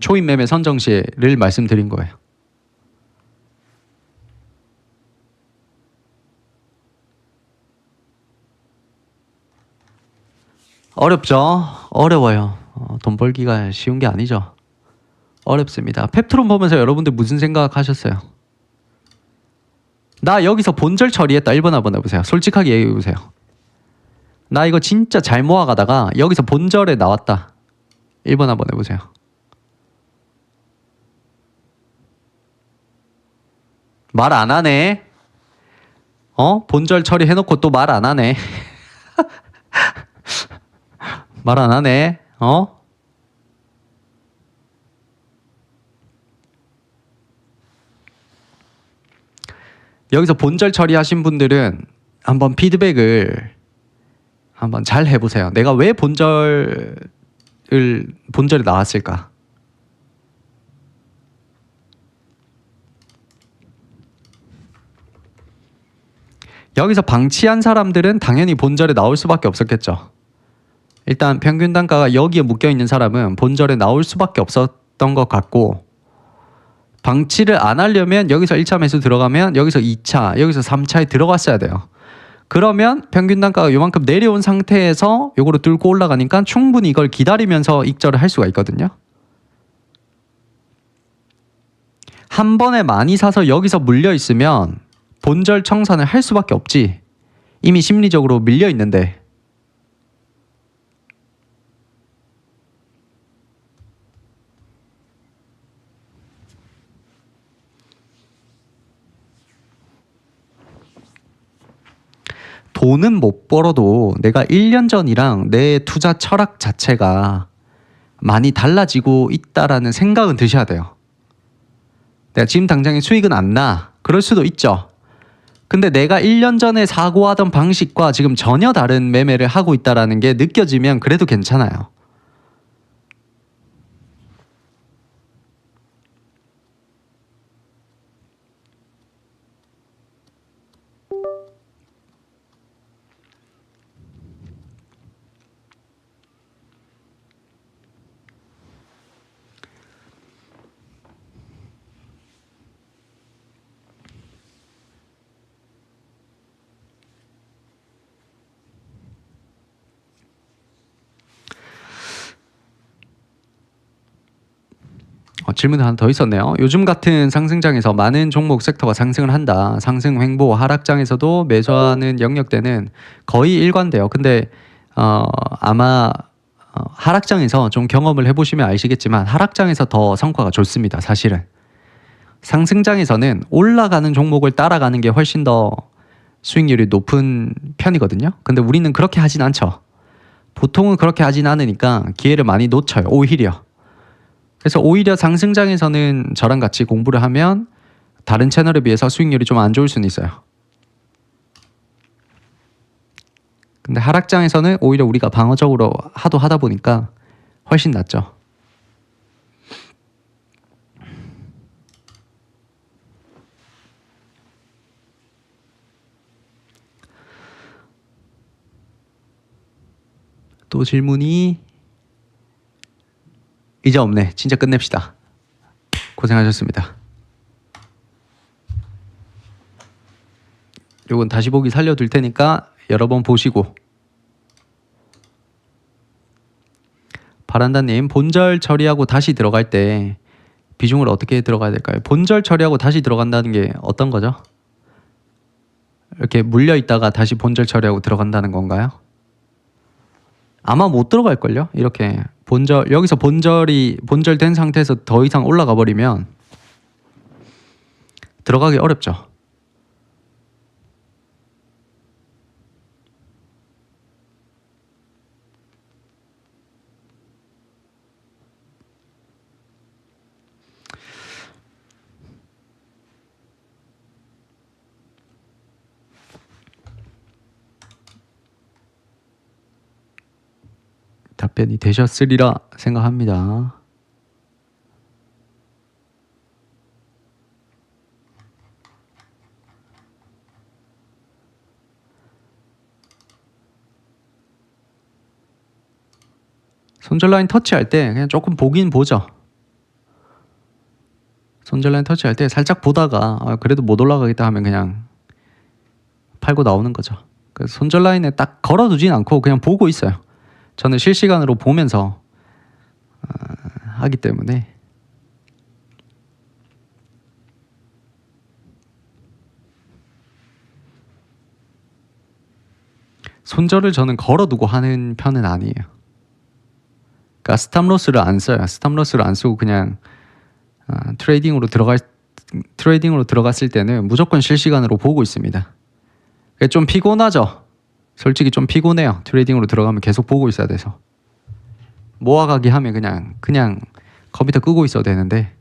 초입 매매 선정 시를 말씀드린 거예요. 어렵죠? 어려워요. 돈 벌기가 쉬운 게 아니죠. 어렵습니다. 펩트론 보면서 여러분들 무슨 생각하셨어요? 나 여기서 본절 처리했다. 1번 한번 해보세요. 솔직하게 얘기해보세요. 나 이거 진짜 잘 모아가다가 여기서 본절에 나왔다. 1번 한번 해보세요. 말 안 하네. 본절 처리해놓고 또 말 안 하네. 말 안 하네. 여기서 본절 처리하신 분들은 한번 피드백을 한번 잘 해보세요. 내가 왜 본절에 나왔을까? 여기서 방치한 사람들은 당연히 본절에 나올 수밖에 없었겠죠. 일단 평균 단가가 여기에 묶여있는 사람은 본절에 나올 수밖에 없었던 것 같고, 방치를 안 하려면 여기서 1차 매수 들어가면 여기서 2차, 여기서 3차에 들어갔어야 돼요. 그러면 평균 단가가 요만큼 내려온 상태에서 요거로 뚫고 올라가니까 충분히 이걸 기다리면서 익절을 할 수가 있거든요. 한 번에 많이 사서 여기서 물려 있으면 본절 청산을 할 수밖에 없지. 이미 심리적으로 밀려 있는데. 돈은 못 벌어도 내가 1년 전이랑 내 투자 철학 자체가 많이 달라지고 있다라는 생각은 드셔야 돼요. 내가 지금 당장에 수익은 안 나. 그럴 수도 있죠. 근데 내가 1년 전에 사고하던 방식과 지금 전혀 다른 매매를 하고 있다라는 게 느껴지면 그래도 괜찮아요. 질문 하나 더 있었네요. 요즘 같은 상승장에서 많은 종목 섹터가 상승을 한다. 상승 횡보, 하락장에서도 매수하는 영역대는 거의 일관돼요. 근데 아마 하락장에서 좀 경험을 해보시면 아시겠지만 하락장에서 더 성과가 좋습니다. 사실은. 상승장에서는 올라가는 종목을 따라가는 게 훨씬 더 수익률이 높은 편이거든요. 근데 우리는 그렇게 하진 않죠. 보통은 그렇게 하진 않으니까 기회를 많이 놓쳐요. 오히려. 그래서 오히려 상승장에서는 저랑 같이 공부를 하면 다른 채널에 비해서 수익률이 좀 안 좋을 수는 있어요. 근데 하락장에서는 오히려 우리가 방어적으로 하다 보니까 훨씬 낫죠. 또 질문이 이제 없네. 진짜 끝냅시다. 고생하셨습니다. 요건 다시 보기 살려둘 테니까 여러 번 보시고. 바란다님, 본절 처리하고 다시 들어갈 때 비중을 어떻게 들어가야 될까요? 본절 처리하고 다시 들어간다는 게 어떤 거죠? 이렇게 물려 있다가 다시 본절 처리하고 들어간다는 건가요? 아마 못 들어갈걸요? 이렇게 여기서 본절된 상태에서 더 이상 올라가 버리면 들어가기 어렵죠. 답변이 되셨으리라 생각합니다. 손절 라인 터치할 때 그냥 조금 보긴 보죠. 손절 라인 터치할 때 살짝 보다가 그래도 못 올라가겠다 하면 그냥 팔고 나오는 거죠. 그래서 손절 라인에 딱 걸어두진 않고 그냥 보고 있어요. 저는 실시간으로 보면서 하기 때문에. 손절을 저는 걸어두고 하는 편은 아니에요. 그러니까 스탑로스를 안 써요. 스탑로스를 안 쓰고 그냥 트레이딩으로 들어갔을 때는 무조건 실시간으로 보고 있습니다. 좀 피곤하죠. 솔직히 좀 피곤해요. 트레이딩으로 들어가면 계속 보고 있어야 돼서. 모아가기 하면 그냥 컴퓨터 끄고 있어도 되는데.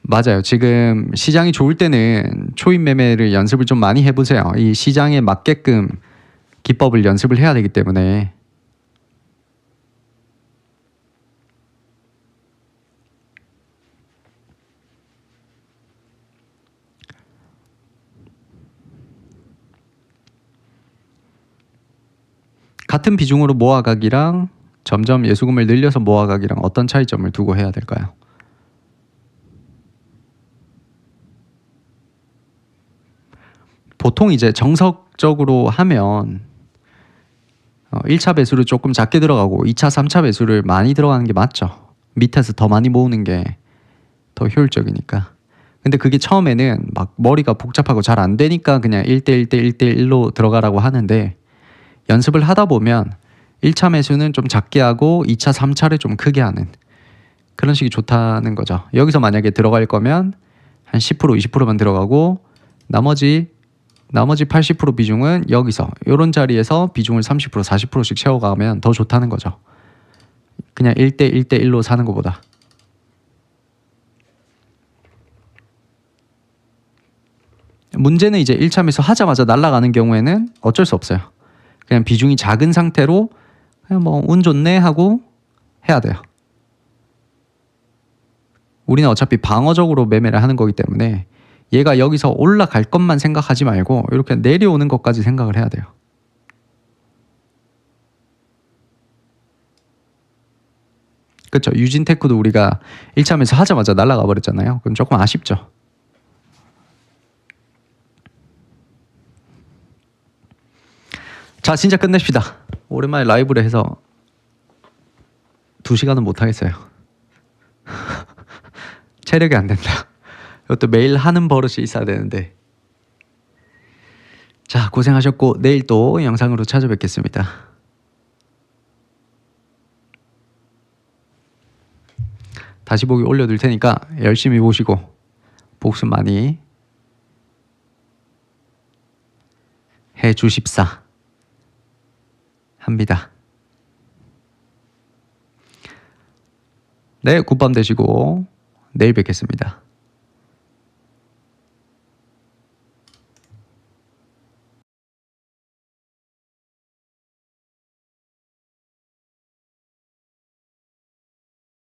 맞아요. 지금 시장이 좋을 때는 초입 매매를 연습을 좀 많이 해보세요. 이 시장에 맞게끔 기법을 연습을 해야 되기 때문에. 같은 비중으로 모아가기랑 점점 예수금을 늘려서 모아가기랑 어떤 차이점을 두고 해야 될까요? 보통 이제 정석적으로 하면 1차 배수를 조금 작게 들어가고 2차, 3차 배수를 많이 들어가는 게 맞죠. 밑에서 더 많이 모으는 게 더 효율적이니까. 근데 그게 처음에는 막 머리가 복잡하고 잘 안 되니까 그냥 1대1 대 1대1로 들어가라고 하는데, 연습을 하다 보면 1차 매수는 좀 작게 하고 2차, 3차를 좀 크게 하는 그런 식이 좋다는 거죠. 여기서 만약에 들어갈 거면 한 10%, 20%만 들어가고 나머지 80% 비중은 여기서 이런 자리에서 비중을 30%, 40%씩 채워가면 더 좋다는 거죠. 그냥 1대1 대 1로 사는 것보다. 문제는 이제 1차 매수 하자마자 날아가는 경우에는 어쩔 수 없어요. 그냥 비중이 작은 상태로 그냥 뭐 운 좋네 하고 해야 돼요. 우리는 어차피 방어적으로 매매를 하는 거기 때문에 얘가 여기서 올라갈 것만 생각하지 말고 이렇게 내려오는 것까지 생각을 해야 돼요. 그렇죠. 유진테크도 우리가 1차 매수 하자마자 날아가 버렸잖아요. 그럼 조금 아쉽죠. 자, 진짜 끝냅시다. 오랜만에 라이브를 해서 2시간은 못하겠어요. 체력이 안 된다. 이것도 매일 하는 버릇이 있어야 되는데. 자, 고생하셨고 내일 또 영상으로 찾아뵙겠습니다. 다시 보기 올려둘 테니까 열심히 보시고 복습 많이 해주십사 합니다. 네, 굿밤 되시고 내일 뵙겠습니다.